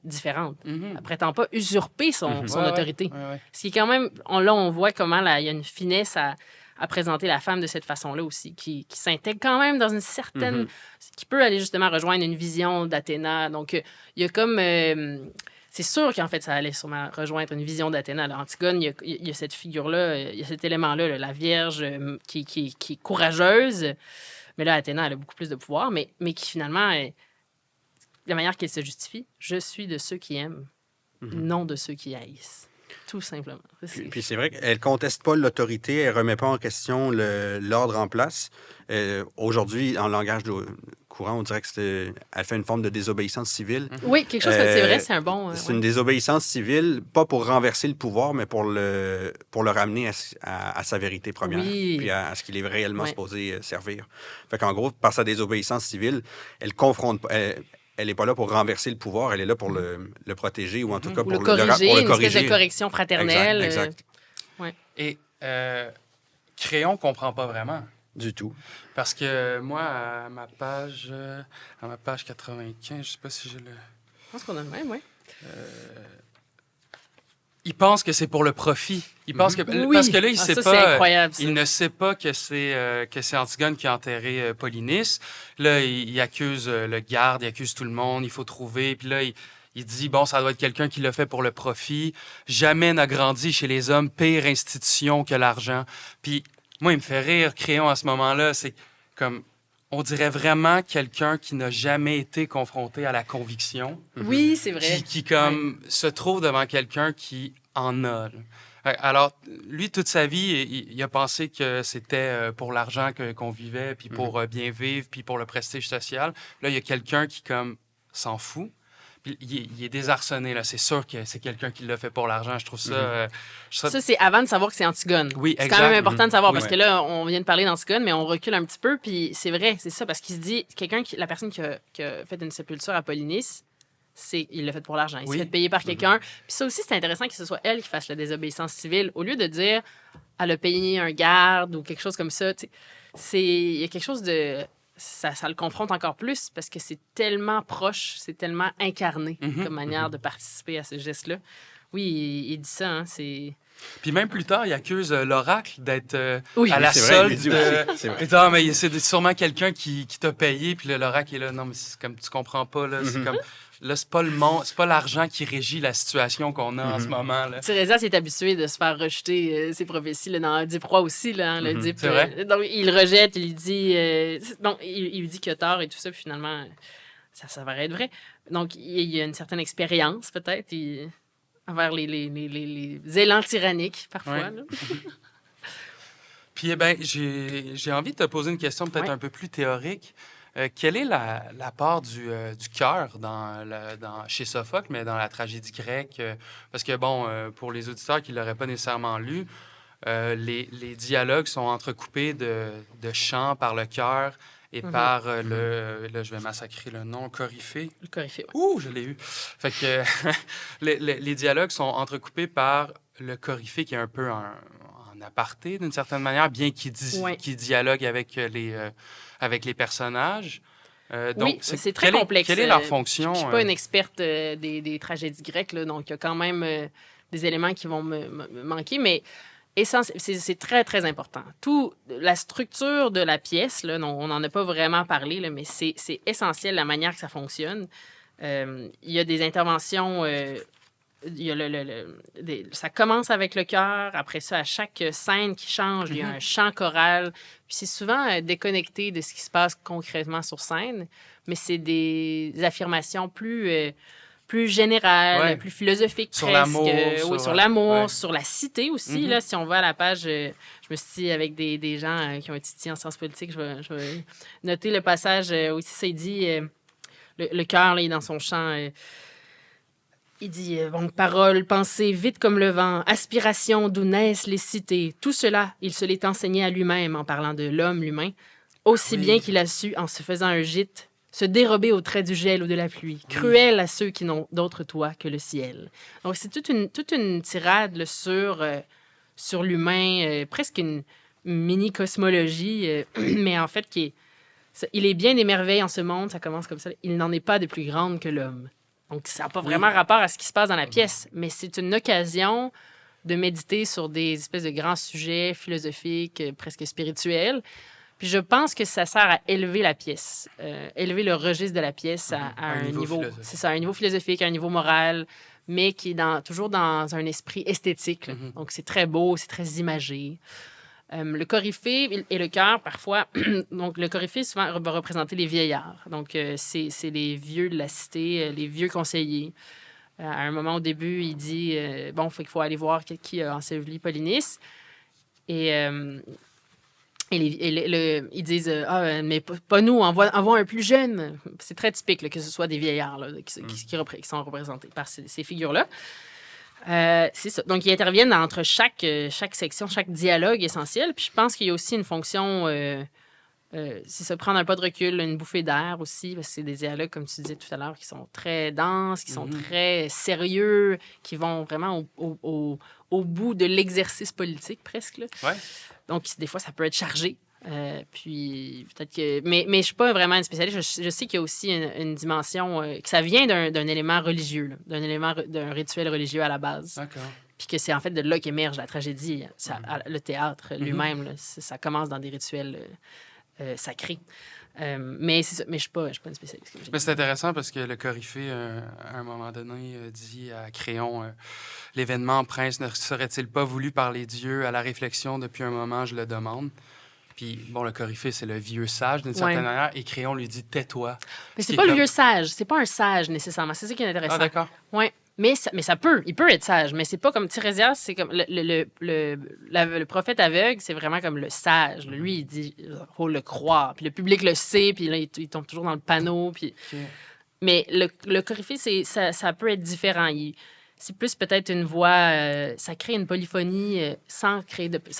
différente. Elle prétend pas usurper son autorité. Ouais. Ce qui est quand même... on voit comment il y a une finesse à présenter la femme de cette façon-là aussi, qui s'intègre quand même dans une certaine... qui peut aller justement rejoindre une vision d'Athéna. Donc, il y a comme... c'est sûr qu'en fait, ça allait sûrement rejoindre une vision d'Athéna. Antigone, il y a cette figure-là, il y a cet élément-là, la Vierge qui est courageuse. Mais là, Athéna, elle a beaucoup plus de pouvoir, mais qui finalement... la manière qu'elle se justifie, je suis de ceux qui aiment, non de ceux qui haïssent. Tout simplement. Puis c'est vrai qu'elle ne conteste pas l'autorité, elle ne remet pas en question l'ordre en place. Aujourd'hui, en langage courant, on dirait qu'elle fait une forme de désobéissance civile. Oui, quelque chose, c'est vrai, c'est un bon... c'est une désobéissance civile, pas pour renverser le pouvoir, mais pour le ramener à sa vérité première, puis à ce qu'il est réellement supposé servir. Fait qu'en gros, par sa désobéissance civile, elle confronte pas... Elle n'est pas là pour renverser le pouvoir, elle est là pour le protéger ou en tout cas pour le corriger. Une espèce de correction fraternelle. Exact. Ouais. Et Créon ne comprend pas vraiment. Du tout. Parce que moi, à ma page 95, je ne sais pas si j'ai le... Je pense qu'on a le même, oui. Il pense que c'est pour le profit. Il pense que parce que là, il sait ça, pas. C'est incroyable, ça. Il ne sait pas que c'est Antigone qui a enterré Polynice. Là, il accuse le garde, il accuse tout le monde. Il faut trouver. Puis là, il dit bon, ça doit être quelqu'un qui l'a fait pour le profit. Jamais n'a grandi chez les hommes pire institution que l'argent. Puis moi, il me fait rire Créon à ce moment-là. C'est comme on dirait vraiment quelqu'un qui n'a jamais été confronté à la conviction. Oui, c'est vrai. Qui se trouve devant quelqu'un qui en a. Là. Alors, lui, toute sa vie, il a pensé que c'était pour l'argent qu'on vivait, puis pour bien vivre, puis pour le prestige social. Là, il y a quelqu'un qui, s'en fout. Puis il est désarçonné, là. C'est sûr que c'est quelqu'un qui l'a fait pour l'argent. Je trouve ça... Ça, c'est avant de savoir que c'est Antigone. Oui, exact. C'est quand même important de savoir, parce que là, on vient de parler d'Antigone, mais on recule un petit peu, puis c'est vrai, c'est ça, parce qu'il se dit, la personne qui a fait une sépulture à Polynice, il l'a fait pour l'argent. Il s'est fait payer par quelqu'un. Puis ça aussi, c'est intéressant que ce soit elle qui fasse la désobéissance civile, au lieu de dire, elle a payé un garde ou quelque chose comme ça. Il y a quelque chose de... Ça le confronte encore plus parce que c'est tellement proche, c'est tellement incarné comme manière de participer à ce geste-là. Oui, il dit ça, hein, c'est... Puis même plus tard, il accuse l'oracle d'être à la solde. C'est vrai. Non, mais c'est sûrement quelqu'un qui t'a payé, puis l'oracle est là. Non, mais c'est comme tu comprends pas, là. C'est comme... Là, c'est pas l'argent qui régit la situation qu'on a en ce moment. Là. Tiresias est habitué de se faire rejeter ses prophéties. Là, dans Oedipe Roi aussi, là, le Oedipe, c'est vrai? donc, il le rejette, il lui dit... il dit qu'il a tort et tout ça, puis finalement, ça s'avère être vrai. Donc, il y a une certaine expérience, peut-être, envers les élans tyranniques, parfois. Là. Puis, j'ai envie de te poser une question peut-être un peu plus théorique. Quelle est la part du cœur chez Sophocle, mais dans la tragédie grecque? Parce que, pour les auditeurs qui ne l'auraient pas nécessairement lu, les dialogues sont entrecoupés de chants par le cœur et par là, je vais massacrer le nom, Coryphée. Le Coryphée, oui. Ouh, je l'ai eu! Fait que les dialogues sont entrecoupés par le Coryphée qui est un peu en aparté, d'une certaine manière, bien qu'il dialogue avec les personnages. Donc, c'est très complexe. Quelle est leur fonction? Je ne suis pas une experte des tragédies grecques, là, donc il y a quand même des éléments qui vont me manquer, mais c'est très, très important. La structure de la pièce, là, on n'en a pas vraiment parlé, là, mais c'est essentiel la manière que ça fonctionne. Il y a des interventions... il y a ça commence avec le chœur. Après ça, à chaque scène qui change, il y a un chant choral. Puis c'est souvent déconnecté de ce qui se passe concrètement sur scène, mais c'est des affirmations plus générales, plus philosophiques sur presque. L'amour, sur l'amour, sur la cité aussi. Là, si on va à la page, je me suis dit, avec des gens qui ont étudié en sciences politiques, je vais noter le passage où ça, il dit, le chœur, il est dans son chant... il dit, paroles, pensées, vite comme le vent, aspirations d'où naissent les cités. Tout cela, il se l'est enseigné à lui-même en parlant de l'homme, l'humain, aussi bien qu'il a su, en se faisant un gîte, se dérober aux traits du gel ou de la pluie, cruel à ceux qui n'ont d'autre toit que le ciel. Donc, c'est toute une tirade là, sur l'humain, presque une mini-cosmologie, mais en fait, il est bien des merveilles en ce monde, ça commence comme ça, il n'en est pas de plus grande que l'homme. Donc, ça n'a pas vraiment rapport à ce qui se passe dans la pièce, mais c'est une occasion de méditer sur des espèces de grands sujets philosophiques, presque spirituels. Puis je pense que ça sert à élever la pièce, élever le registre de la pièce à un niveau... C'est ça, un niveau philosophique, un niveau moral, mais qui est toujours dans un esprit esthétique. Donc, c'est très beau, c'est très imagé. Le coryphée et le chœur, parfois... donc, le coryphée, souvent, va représenter les vieillards. Donc, c'est les vieux de la cité, les vieux conseillers. À un moment, au début, il dit, il faut aller voir qui a enseveli Polynice. Et ils disent, mais pas nous, envoie un plus jeune. C'est très typique là, que ce soit des vieillards là, qui sont représentés par ces figures-là. C'est ça. Donc, ils interviennent entre chaque section, chaque dialogue essentiel. Puis je pense qu'il y a aussi une fonction, c'est ça, prendre un pas de recul, une bouffée d'air aussi, parce que c'est des dialogues, comme tu disais tout à l'heure, qui sont très denses, qui sont très sérieux, qui vont vraiment au bout de l'exercice politique, presque. Là. Ouais. Donc, des fois, ça peut être chargé. Puis, peut-être que... Mais je ne suis pas vraiment une spécialiste. Je sais qu'il y a aussi une dimension... que ça vient d'un élément religieux, là, d'un rituel religieux à la base. D'accord. Puis que c'est en fait de là qu'émerge la tragédie. Le théâtre lui-même, là, ça commence dans des rituels sacrés. Mais c'est ça. Mais je ne suis pas une spécialiste. Mais c'est intéressant parce que le coryphée, à un moment donné, dit à Créon l'événement, prince, ne serait-il pas voulu par les dieux à la réflexion depuis un moment, je le demande. Puis, bon, le coryphée, c'est le vieux sage, d'une certaine manière, et Créon lui dit « tais-toi ». Mais c'est pas le vieux sage, c'est pas un sage, nécessairement. C'est ça qui est intéressant. Ah, d'accord. Oui, mais il peut être sage, mais c'est pas comme Tirésias, c'est comme le prophète aveugle, c'est vraiment comme le sage. Lui, il dit il faut le croire, puis le public le sait, puis là, il tombe toujours dans le panneau. Puis... Okay. Mais le coryphée, ça peut être différent. C'est plus peut-être une voix... ça crée une polyphonie sans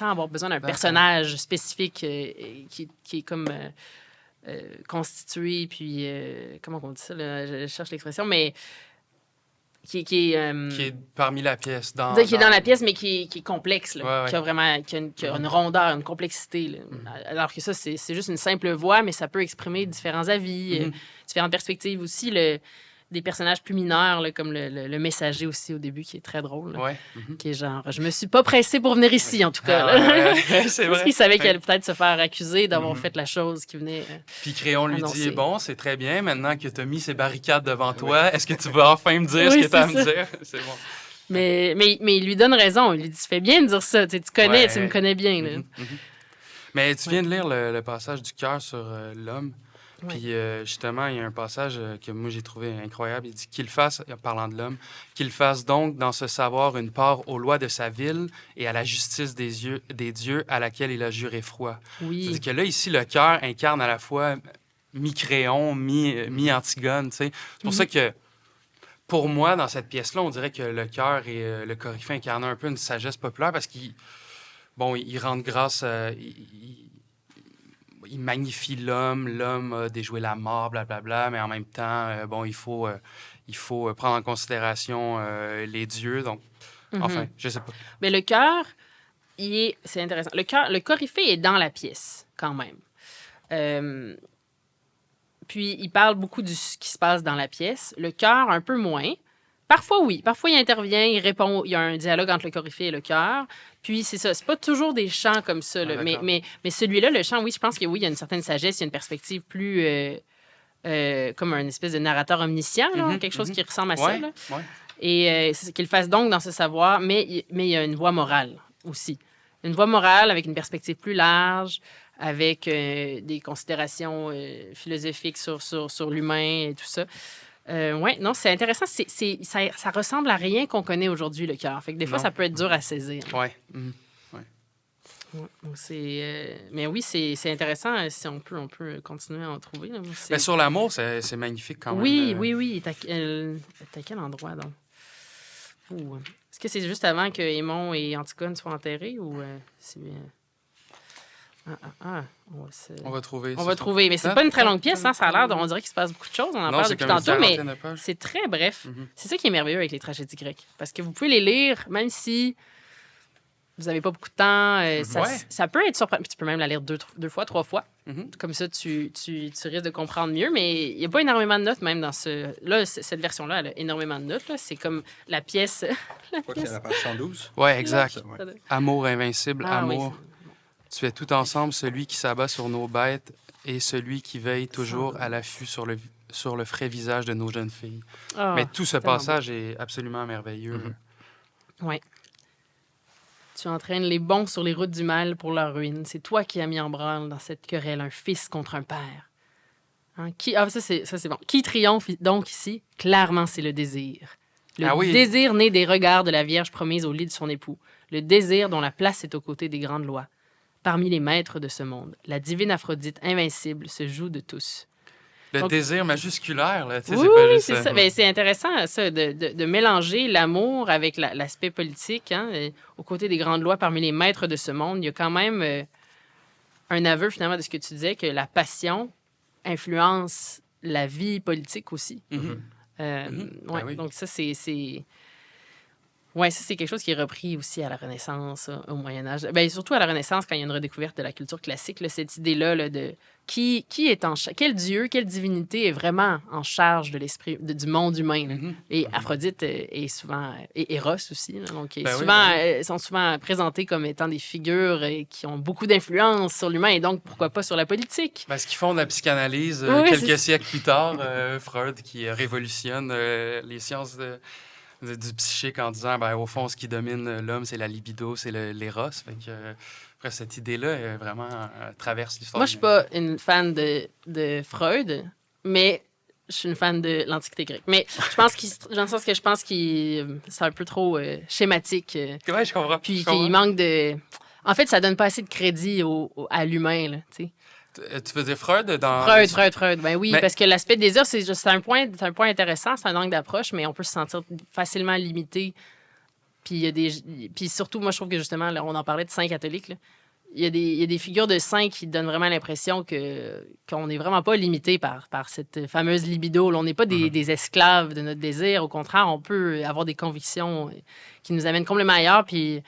avoir besoin d'un personnage spécifique qui est comme constitué, puis... comment on dit ça? Là? Je cherche l'expression, mais... Qui est parmi la pièce. Qui est dans la pièce, mais qui est complexe. Là, qui a vraiment qui a une rondeur, une complexité. Là. Alors que ça, c'est juste une simple voix, mais ça peut exprimer différents avis, différentes perspectives aussi. Des personnages plus mineurs, là, comme le messager aussi au début, qui est très drôle. Là, qui est genre, je me suis pas pressé pour venir ici, en tout cas. C'est vrai. Parce qu'il savait qu'il allait peut-être se faire accuser d'avoir fait la chose qui venait. Puis Créon lui dit, bon, c'est très bien, maintenant que tu as mis ces barricades devant toi, est-ce que tu vas enfin me dire ce que tu as à me dire? C'est bon. Mais il lui donne raison. Il lui dit, tu fais bien de dire ça. Tu connais, tu me connais bien. Là. Mais tu viens de lire le passage du cœur sur l'homme. Puis justement, il y a un passage que moi j'ai trouvé incroyable. Il dit qu'il fasse, parlant de l'homme, qu'il fasse donc dans ce savoir une part aux lois de sa ville et à la justice des dieux à laquelle il a juré froid. Oui. C'est-à-dire que là, ici, le cœur incarne à la fois mi-Créon, mi-Antigone. C'est pour ça que, pour moi, dans cette pièce-là, on dirait que le cœur et le coryphée incarnent un peu une sagesse populaire parce qu'ils rendent grâce... Il magnifie l'homme a déjoué la mort, blablabla, mais en même temps, il faut prendre en considération les dieux. Donc, enfin, je sais pas. Mais le cœur, c'est intéressant. Le coryphée est dans la pièce, quand même. Puis, il parle beaucoup de ce qui se passe dans la pièce. Le cœur, un peu moins, Parfois, oui. Parfois, il intervient, il répond. Il y a un dialogue entre le coryphée et le chœur. Puis, c'est ça. C'est pas toujours des chants comme ça. Là. Mais celui-là, le chant, oui, je pense que oui, il y a une certaine sagesse, il y a une perspective plus... comme un espèce de narrateur omniscient, là, quelque chose qui ressemble à ça. Là. Ouais. Et qu'il fasse donc dans ce savoir, mais il y a une voix morale aussi. Une voix morale avec une perspective plus large, avec des considérations philosophiques sur l'humain et tout ça. Oui, non, c'est intéressant. Ça ressemble à rien qu'on connaît aujourd'hui, le chœur. Fait que des fois, ça peut être dur à saisir. Oui. Mais oui, c'est intéressant. Si on peut continuer à en trouver. Là. Mais sur l'amour, c'est magnifique quand même. Oui. T'as quel endroit, donc? Est-ce que c'est juste avant que Aimon et Antigone soient enterrés ou on va trouver. On va trouver. Mais c'est pas une très longue pièce, hein? Ça a l'air, on dirait qu'il se passe beaucoup de choses. On en parle depuis tantôt, mais c'est très bref. C'est ça qui est merveilleux avec les tragédies grecques. Parce que vous pouvez les lire, même si vous n'avez pas beaucoup de temps. Ça peut être surprenant. Tu peux même la lire 2 fois, 3 fois. Comme ça, tu risques de comprendre mieux. Mais il n'y a pas énormément de notes, même dans ce... Là, cette version-là, elle a énormément de notes. Là. C'est comme la pièce... C'est la page 112. Oui, exact. Ouais. Amour invincible, amour. Oui. Tu es tout ensemble celui qui s'abat sur nos bêtes et celui qui veille toujours à l'affût sur le frais visage de nos jeunes filles. Mais tout ce passage est absolument merveilleux. Oui. Tu entraînes les bons sur les routes du mal pour leur ruine. C'est toi qui as mis en branle dans cette querelle un fils contre un père. Hein? Ça, c'est bon. Qui triomphe donc ici? Clairement, c'est le désir. Le désir né des regards de la Vierge promise au lit de son époux. Le désir dont la place est aux côtés des grandes lois. Parmi les maîtres de ce monde, la divine Aphrodite invincible se joue de tous. Le désir majusculaire, là. Oui, c'est ça. Ben, c'est intéressant, ça, de mélanger l'amour avec l'aspect politique. Hein, aux côtés des grandes lois, parmi les maîtres de ce monde, il y a quand même un aveu, finalement, de ce que tu disais, que la passion influence la vie politique aussi. Oui. Donc, ça, c'est... Oui, ça, c'est quelque chose qui est repris aussi à la Renaissance, au Moyen-Âge. Bien, surtout à la Renaissance, quand il y a une redécouverte de la culture classique, là, cette idée-là là, de qui est quel dieu, quelle divinité est vraiment en charge de l'esprit, du monde humain. Là. Et Aphrodite est souvent... Et Eros aussi. Là, donc, sont souvent présentés comme étant des figures qui ont beaucoup d'influence sur l'humain et donc, pourquoi pas sur la politique. Parce qu'ils font de la psychanalyse quelques siècles plus tard. Freud qui révolutionne les sciences du psychique en disant, au fond, ce qui domine l'homme, c'est la libido, c'est l'éros. Fait que, après, cette idée-là, vraiment, traverse l'histoire. Moi, je suis pas une fan de Freud, mais je suis une fan de l'Antiquité grecque. Mais je pense dans le sens que je pense que c'est un peu trop schématique. Oui, je comprends. Puis qu'il manque de... En fait, ça donne pas assez de crédit à l'humain, là, tu sais. Tu veux dire Freud dans... Freud. Ben oui, parce que l'aspect des désir, c'est un point intéressant, c'est un angle d'approche, mais on peut se sentir facilement limité. Puis puis surtout, moi, je trouve que justement, là, on en parlait de saints catholiques, là. Il y a des figures de saints qui donnent vraiment l'impression qu'on n'est vraiment pas limité par cette fameuse libido. Là, on n'est pas des esclaves de notre désir. Au contraire, on peut avoir des convictions qui nous amènent complètement ailleurs, puis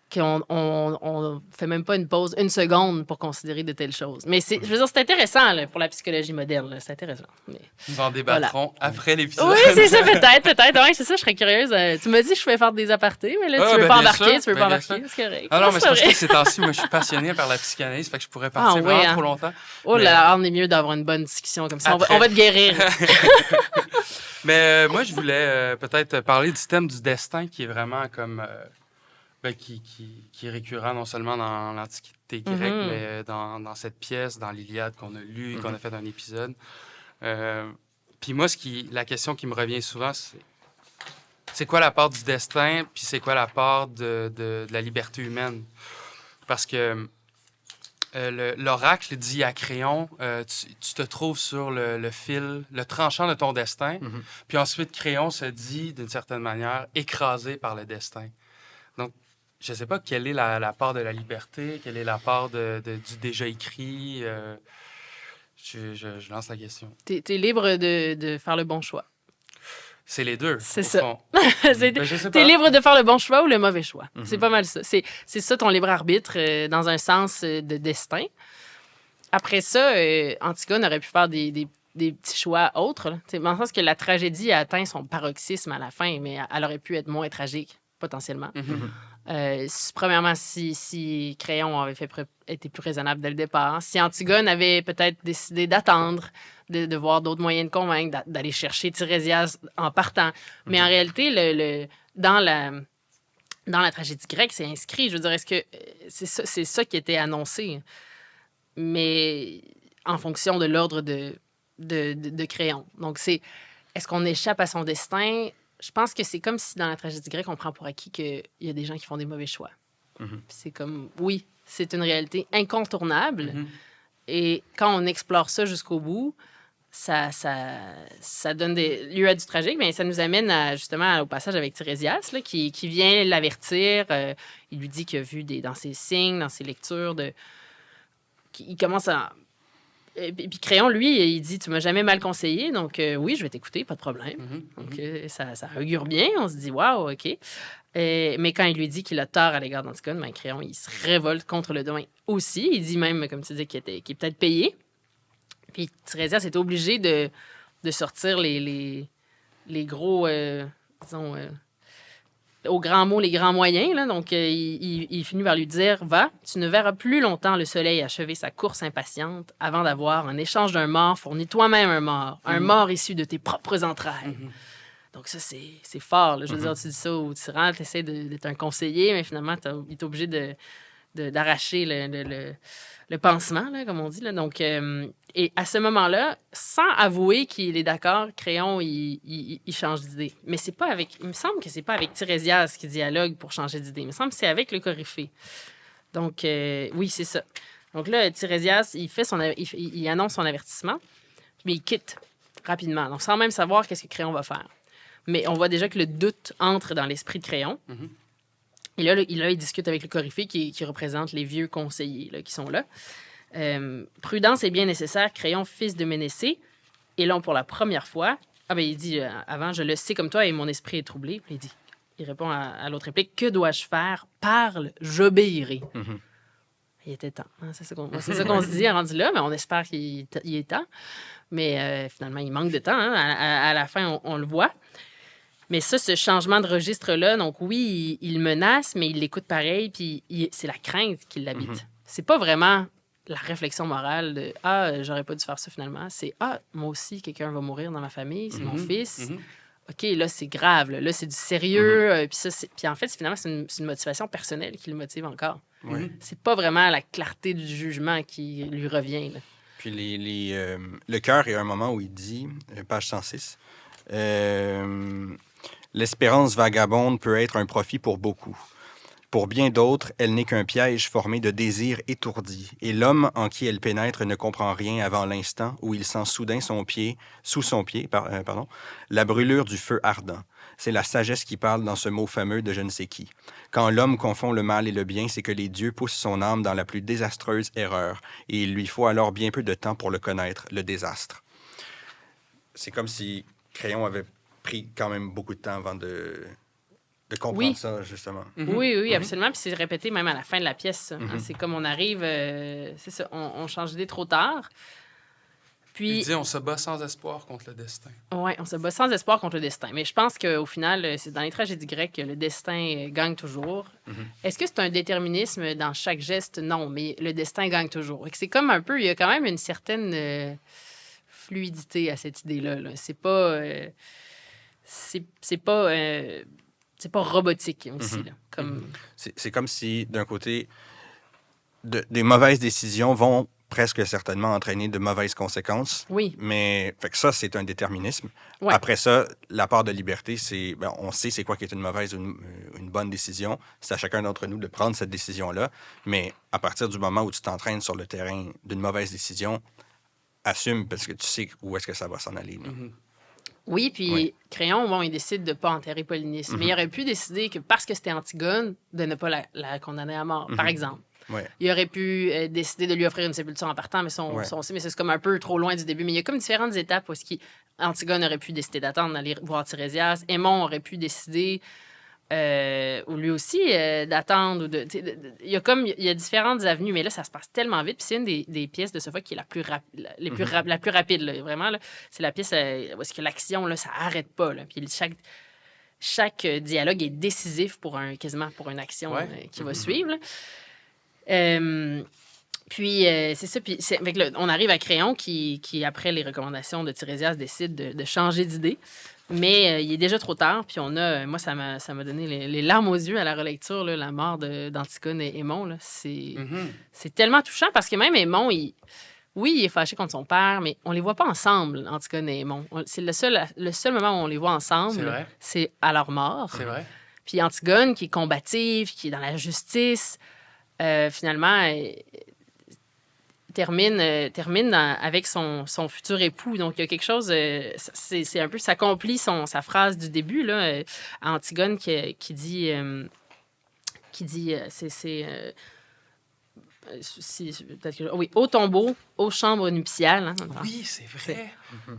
qu'on fait même pas une pause, une seconde pour considérer de telles choses. Mais je veux dire, c'est intéressant là, pour la psychologie moderne. Là. C'est intéressant. Mais... Nous en débattrons après l'épisode. Oui, c'est ça, peut-être. Ouais, c'est ça, je serais curieuse. Tu m'as dit que je pouvais faire des apartés, mais là, tu veux pas embarquer, c'est correct. Non, mais c'est parce que ces temps-ci, moi, je suis passionné par la psychanalyse, fait que je pourrais partir vraiment trop longtemps. Oh là, on est mieux d'avoir une bonne discussion comme ça. On va te guérir. Mais moi, je voulais peut-être parler du thème du destin qui est vraiment comme... qui est récurrent non seulement dans l'Antiquité grecque, mais dans cette pièce, dans l'Iliade qu'on a lue et qu'on a fait un épisode. Puis moi, la question qui me revient souvent, c'est quoi la part du destin, puis c'est quoi la part de la liberté humaine? Parce que l'oracle dit à Créon, tu te trouves sur le fil, le tranchant de ton destin, puis ensuite Créon se dit, d'une certaine manière, écrasé par le destin. Donc, je ne sais pas quelle est la part de la liberté, quelle est la part du déjà écrit. Je lance la question. Tu es libre de faire le bon choix. C'est les deux. C'est ça. Tu es libre de faire le bon choix ou le mauvais choix. C'est pas mal ça. C'est ça ton libre arbitre dans un sens de destin. Après ça, Antigone aurait pu faire des des petits choix autres. Là. Dans le sens que la tragédie a atteint son paroxysme à la fin, mais elle aurait pu être moins tragique, potentiellement. Premièrement, si Créon avait été plus raisonnable dès le départ, si Antigone avait peut-être décidé d'attendre, de voir d'autres moyens de convaincre, d'aller chercher Tirésias en partant. Mais en réalité, dans la tragédie grecque, c'est inscrit. Je veux dire, est-ce que c'est ça qui était annoncé? Mais en fonction de l'ordre de Créon. Donc, est-ce qu'on échappe à son destin? Je pense que c'est comme si dans la tragédie grecque, on prend pour acquis qu'il y a des gens qui font des mauvais choix. C'est comme, oui, c'est une réalité incontournable. Et quand on explore ça jusqu'au bout, ça donne lieu à du tragique, mais ça nous amène justement au passage avec Tirésias, là, qui vient l'avertir. Il lui dit qu'il a vu dans ses signes, dans ses lectures, il commence à... Et puis Créon, lui, il dit « Tu m'as jamais mal conseillé, donc oui, je vais t'écouter, pas de problème. Donc ça augure bien, on se dit « Wow, OK ». Mais quand il lui dit qu'il a tort à l'égard d'Antigone, Créon, il se révolte contre le domaine aussi. Il dit même, comme tu dis, qu'il est peut-être payé. Puis Tirésias est obligé de sortir les gros, disons, au grand mot, les grands moyens. Là. Donc, il finit par lui dire « Va, tu ne verras plus longtemps le soleil achever sa course impatiente avant d'avoir, en échange d'un mort, fourni toi-même un mort issu de tes propres entrailles. Donc, ça, c'est fort. Là. Je veux dire, tu dis ça au tyran, tu essaies d'être un conseiller, mais finalement, il est obligé d'arracher le pansement, là, comme on dit. Là. Donc, et à ce moment-là, sans avouer qu'il est d'accord, Créon, il change d'idée. Mais c'est pas avec... Il me semble que c'est pas avec Tirésias qui dialogue pour changer d'idée. Il me semble que c'est avec le Coryphée. Donc, oui, c'est ça. Donc là, Tirésias, il annonce son avertissement, mais il quitte rapidement. Donc, sans même savoir qu'est-ce que Créon va faire. Mais on voit déjà que le doute entre dans l'esprit de Créon. Et là, il discute avec le Coryphée qui représente les vieux conseillers là, qui sont là. Prudence est bien nécessaire, Créon, fils de Ménécée. Et là, pour la première fois, il dit avant, je le sais comme toi et mon esprit est troublé. Puis il répond à l'autre réplique, que dois-je faire? Parle, j'obéirai. Il était temps. Hein? C'est ça qu'on se dit rendu là, mais on espère qu'il est temps. Mais finalement, il manque de temps. Hein? À la fin, on le voit. Mais ça, ce changement de registre-là, donc oui, il menace, mais il l'écoute pareil, puis c'est la crainte qui l'habite. C'est pas vraiment la réflexion morale de « Ah, j'aurais pas dû faire ça finalement ». C'est « Ah, moi aussi, quelqu'un va mourir dans ma famille, c'est mon fils. OK, là, c'est grave, là, c'est du sérieux. Puis en fait, finalement, c'est une motivation personnelle qui le motive encore. C'est pas vraiment la clarté du jugement qui lui revient. Là. Puis le cœur, il y a un moment où il dit, page 106, l'espérance vagabonde peut être un profit pour beaucoup. Pour bien d'autres, elle n'est qu'un piège formé de désirs étourdis, et l'homme en qui elle pénètre ne comprend rien avant l'instant où il sent soudain sous son pied, la brûlure du feu ardent. C'est la sagesse qui parle dans ce mot fameux de je ne sais qui. Quand l'homme confond le mal et le bien, c'est que les dieux poussent son âme dans la plus désastreuse erreur, et il lui faut alors bien peu de temps pour le connaître, le désastre. C'est comme si Créon avait pris quand même beaucoup de temps avant de comprendre ça, justement. Oui, absolument. Puis c'est répété même à la fin de la pièce. Hein? C'est comme on arrive... c'est ça, on change d'idée trop tard. Puis... Il dit on se bat sans espoir contre le destin. Oui, on se bat sans espoir contre le destin. Mais je pense qu'au final, c'est dans les tragédies grecques que le destin gagne toujours. Est-ce que c'est un déterminisme dans chaque geste? Non, mais le destin gagne toujours. Et c'est comme un peu... Il y a quand même une certaine fluidité à cette idée-là. Là. C'est pas... c'est pas robotique aussi. Là, comme... C'est comme si, d'un côté, des mauvaises décisions vont presque certainement entraîner de mauvaises conséquences. Oui. Mais fait que ça, c'est un déterminisme. Ouais. Après ça, la part de liberté, c'est... on sait c'est quoi qui est une mauvaise ou une bonne décision. C'est à chacun d'entre nous de prendre cette décision-là. Mais à partir du moment où tu t'entraînes sur le terrain d'une mauvaise décision, assume parce que tu sais où est-ce que ça va s'en aller. Oui, puis Créon, il décide de ne pas enterrer Polynice. Mais il aurait pu décider que parce que c'était Antigone, de ne pas la condamner à mort, par exemple. Il aurait pu décider de lui offrir une sépulture en partant, mais mais c'est comme un peu trop loin du début. Mais il y a comme différentes étapes où Antigone aurait pu décider d'attendre, d'aller voir Tirésias. Aimon aurait pu décider ou lui aussi d'attendre. Il y a différentes avenues, mais là, ça se passe tellement vite. Puis c'est une des pièces de Sophocle qui est la plus rapide. Là, vraiment, là, c'est la pièce où est-ce que l'action, là, ça n'arrête pas. Là. Puis chaque dialogue est décisif quasiment pour une action qui va suivre. Puis, c'est ça. Puis, on arrive à Créon qui, après les recommandations de Tirésias, décide de changer d'idée. Mais il est déjà trop tard. Puis, moi, ça m'a donné les larmes aux yeux à la relecture, là, la mort d'Antigone et Aimon. Là. C'est tellement touchant parce que même Aimon, il est fâché contre son père, mais on les voit pas ensemble, Antigone et Aimon. C'est le seul moment où on les voit ensemble, c'est à leur mort. C'est vrai. Puis Antigone, qui est combative, qui est dans la justice, finalement, termine avec son futur époux. Donc, il y a quelque chose... c'est un peu... Ça accomplit sa phrase du début, là, à Antigone, qui dit... oui, au tombeau, aux chambres nuptiales. Hein, oui, c'est vrai.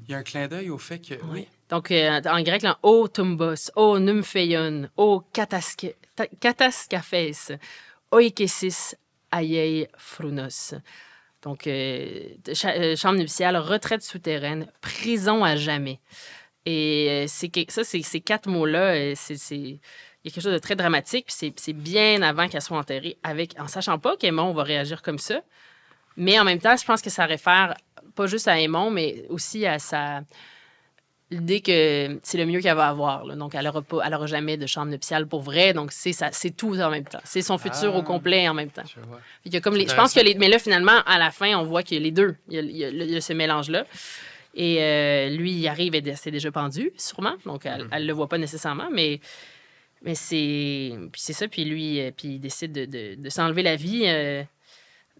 Il y a un clin d'œil au fait que... Oui. Donc, en grec, là, au tumbos, au nympheion, au kataskaphes, oikesis aiei phronos. Donc, chambre nuptiale, retraite souterraine, prison à jamais. Et ces 4 mots-là, il y a quelque chose de très dramatique, puis c'est bien avant qu'elle soit enterrée, en sachant pas qu'Aimon va réagir comme ça. Mais en même temps, je pense que ça réfère pas juste à Aimon, mais aussi à l'idée que c'est le mieux qu'elle va avoir. Là. Donc, elle aura jamais de chambre nuptiale pour vrai. Donc, c'est tout en même temps. C'est son futur au complet en même temps. Je pense que mais là, finalement, à la fin, on voit qu'il y a les deux. Il y a ce mélange-là. Et lui, il arrive et c'est déjà pendu, sûrement. Donc, elle le voit pas nécessairement, mais c'est ça. Puis lui, il décide de s'enlever la vie...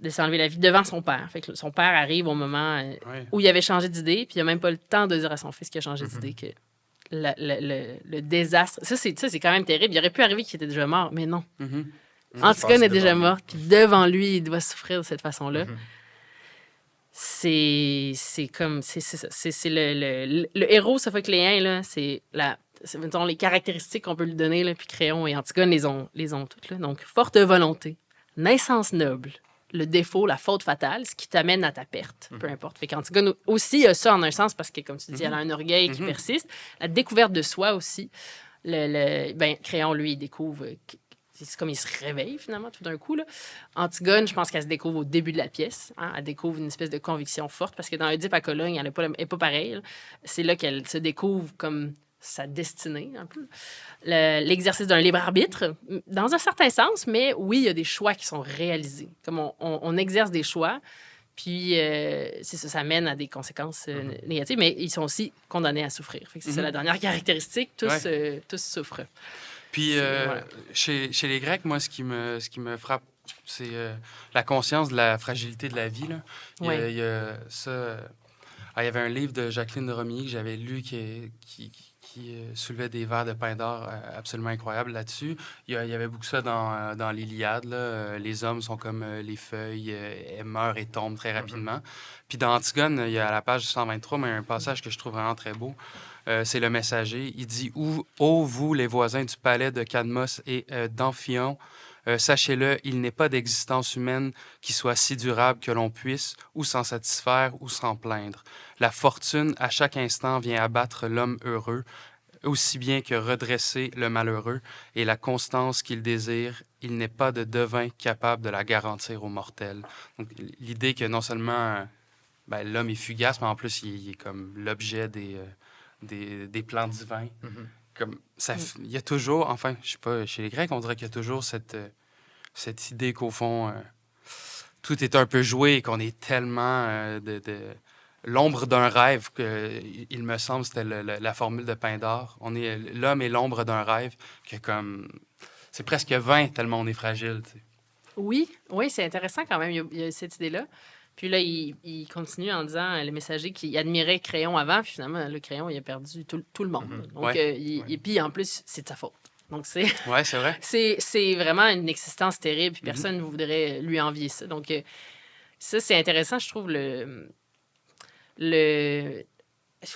devant son père. Fait que son père arrive au moment où il avait changé d'idée, puis il n'a même pas le temps de dire à son fils qu'il a changé d'idée que le désastre... Ça, c'est quand même terrible. Il aurait pu arriver qu'il était déjà mort, mais non. Antigone est déjà morte, puis devant lui, il doit souffrir de cette façon-là. C'est comme... C'est ça. C'est le héros sophocléen, là, mettons, les caractéristiques qu'on peut lui donner, là, puis Créon et Antigone les ont toutes. Là. Donc, forte volonté, naissance noble, le défaut, la faute fatale, ce qui t'amène à ta perte, peu importe. Fait qu'Antigone aussi a ça en un sens, parce que, comme tu dis, elle a un orgueil qui persiste. La découverte de soi aussi. Créon, lui, il découvre... C'est comme il se réveille, finalement, tout d'un coup. Là. Antigone, je pense qu'elle se découvre au début de la pièce. Hein? Elle découvre une espèce de conviction forte, parce que dans Oedipe à Cologne, elle n'est pas pareille. Là. C'est là qu'elle se découvre comme sa destinée, un peu. L'exercice d'un libre arbitre, dans un certain sens, mais oui, il y a des choix qui sont réalisés. Comme on exerce des choix, puis ça mène à des conséquences négatives, mais ils sont aussi condamnés à souffrir. Fait que c'est ça la dernière caractéristique, tous souffrent. Puis chez les Grecs, moi, ce qui me frappe, c'est la conscience de la fragilité de la vie. Là. Il y a ça... il y avait un livre de Jacqueline de Romilly que j'avais lu qui soulevait des vers de Pindare absolument incroyables là-dessus. Il y avait beaucoup ça dans l'Iliade. Là. Les hommes sont comme les feuilles, elles meurent et tombent très rapidement. Puis dans Antigone, il y a à la page 123, mais un passage que je trouve vraiment très beau. C'est le messager. Il dit « Ô vous, les voisins du palais de Cadmos et d'Amphion, sachez-le, il n'est pas d'existence humaine qui soit si durable que l'on puisse ou s'en satisfaire ou s'en plaindre. La fortune, à chaque instant, vient abattre l'homme heureux, aussi bien que redresser le malheureux, et la constance qu'il désire, il n'est pas de devin capable de la garantir aux mortels. » Donc, l'idée que non seulement l'homme est fugace, mais en plus, il est comme l'objet des plans divins. Comme ça, il y a toujours, enfin, je sais pas, chez les Grecs, on dirait qu'il y a toujours cette idée qu'au fond, tout est un peu joué et qu'on est tellement l'ombre d'un rêve que, il me semble, c'était la formule de Pindare. L'homme est l'ombre d'un rêve que comme c'est presque vain tellement on est fragile. Tu sais. Oui, c'est intéressant quand même. Il y a cette idée-là. Puis là, il continue en disant le messager qui admirait Créon avant, puis finalement, le Créon, il a perdu tout le monde. Donc, et puis en plus, c'est de sa faute. Donc, c'est vrai. c'est vraiment une existence terrible, puis personne ne voudrait lui envier ça. Donc, ça, c'est intéressant, je trouve,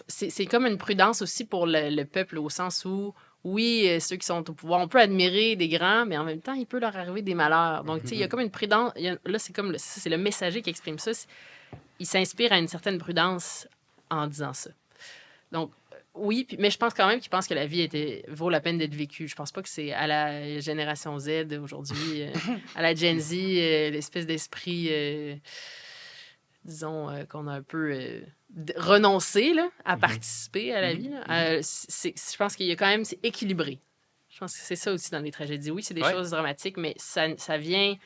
c'est comme une prudence aussi pour le peuple, au sens où oui, ceux qui sont au pouvoir, on peut admirer des grands, mais en même temps, il peut leur arriver des malheurs. Donc, tu sais, il y a comme une prudence. Là, c'est le messager qui exprime ça. Il s'inspire à une certaine prudence en disant ça. Donc, oui, mais je pense quand même qu'il pense que la vie vaut la peine d'être vécue. Je pense pas que c'est à la génération Z aujourd'hui, à la Gen Z, l'espèce d'esprit, disons, qu'on a un peu renoncé là, à participer à la vie. Là. Je pense qu'il y a quand même, c'est équilibré. Je pense que c'est ça aussi dans les tragédies. Oui, c'est des choses dramatiques, mais ça vient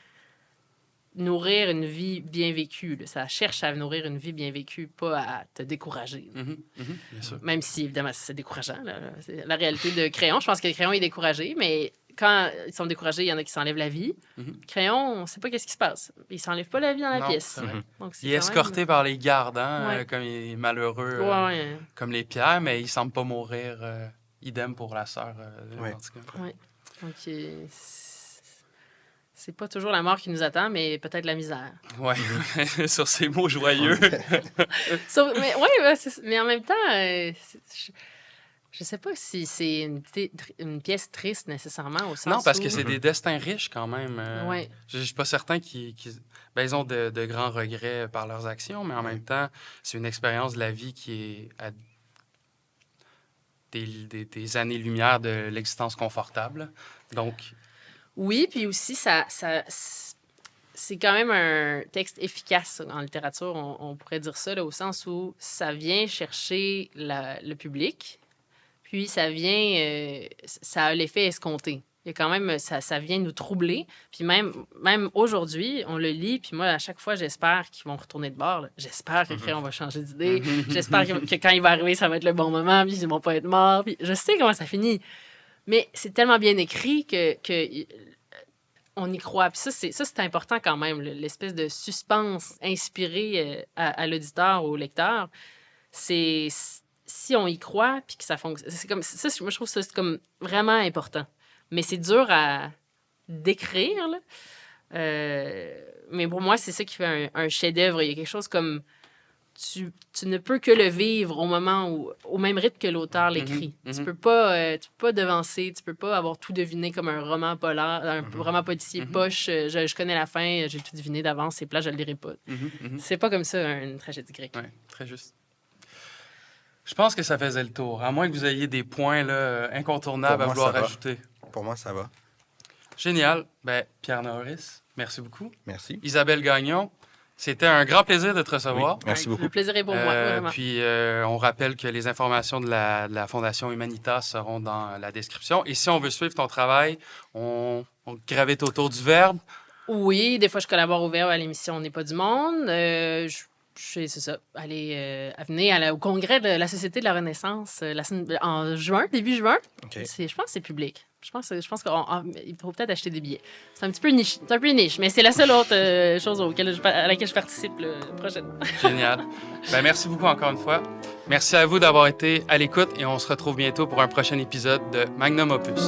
nourrir une vie bien vécue. Là. Ça cherche à nourrir une vie bien vécue, pas à te décourager. Bien sûr. Même si, évidemment, c'est décourageant. Là. C'est la réalité de Crayon. Je pense que Crayon est découragé, mais quand ils sont découragés, il y en a qui s'enlèvent la vie. Crayon, on ne sait pas qu'est-ce qui se passe. Il ne s'enlève pas la vie dans la pièce. Donc, il est escorté par les gardes, comme il est malheureux, comme les pierres, mais il ne semble pas mourir. Idem pour la sœur. Donc, c'est pas toujours la mort qui nous attend, mais peut-être la misère. Oui, sur ces mots joyeux. Mais en même temps, je sais pas si c'est une pièce triste nécessairement au sens non, parce que c'est des destins riches quand même. Je suis pas certain qu'ils ils ont de grands regrets par leurs actions, mais en même temps, c'est une expérience de la vie qui est à des années-lumière de l'existence confortable. Donc... Oui, puis aussi, c'est quand même un texte efficace en littérature, on pourrait dire ça, là, au sens où ça vient chercher le public, puis ça a l'effet escompté. Il y a quand même, ça vient nous troubler. Puis même aujourd'hui, on le lit, puis moi, à chaque fois, j'espère qu'ils vont retourner de bord. Là. J'espère que Crayon va changer d'idée. J'espère que quand il va arriver, ça va être le bon moment, puis ils vont pas être morts. Puis je sais comment ça finit. Mais c'est tellement bien écrit que on y croit. Puis ça, c'est important quand même, l'espèce de suspense inspiré à l'auditeur ou au lecteur. C'est si on y croit, puis que ça fonctionne. C'est comme ça, moi, je trouve ça c'est comme vraiment important. Mais c'est dur à décrire, là. Mais pour moi, c'est ça qui fait un chef-d'œuvre. Il y a quelque chose comme... Tu ne peux que le vivre au même rythme que l'auteur l'écrit. Tu peux pas devancer, tu peux pas avoir tout deviné comme un roman polar, un roman policier poche. Je connais la fin, j'ai tout deviné d'avance, c'est plat, je le lirai pas. C'est pas comme ça une tragédie grecque. Oui, très juste. Je pense que ça faisait le tour, à moins que vous ayez des points là, incontournables à vouloir ajouter. Pour moi, ça va. Génial. Pierre Norris, merci beaucoup. Merci. Isabelle Gagnon, c'était un grand plaisir de te recevoir. Oui, merci beaucoup. Le plaisir est pour moi, vraiment. Puis, on rappelle que les informations de la Fondation Humanitas seront dans la description. Et si on veut suivre ton travail, on gravite autour du Verbe. Oui, des fois, je collabore au Verbe à l'émission On n'est pas du monde. C'est ça. Venez au congrès de la Société de la Renaissance en juin, début juin. Okay. Je pense que c'est public. Je pense qu'il faut peut-être acheter des billets. C'est un petit peu niche. C'est un peu niche, mais c'est la seule autre chose à laquelle je participe prochainement. Génial. Merci beaucoup encore une fois. Merci à vous d'avoir été à l'écoute et on se retrouve bientôt pour un prochain épisode de Magnum Opus.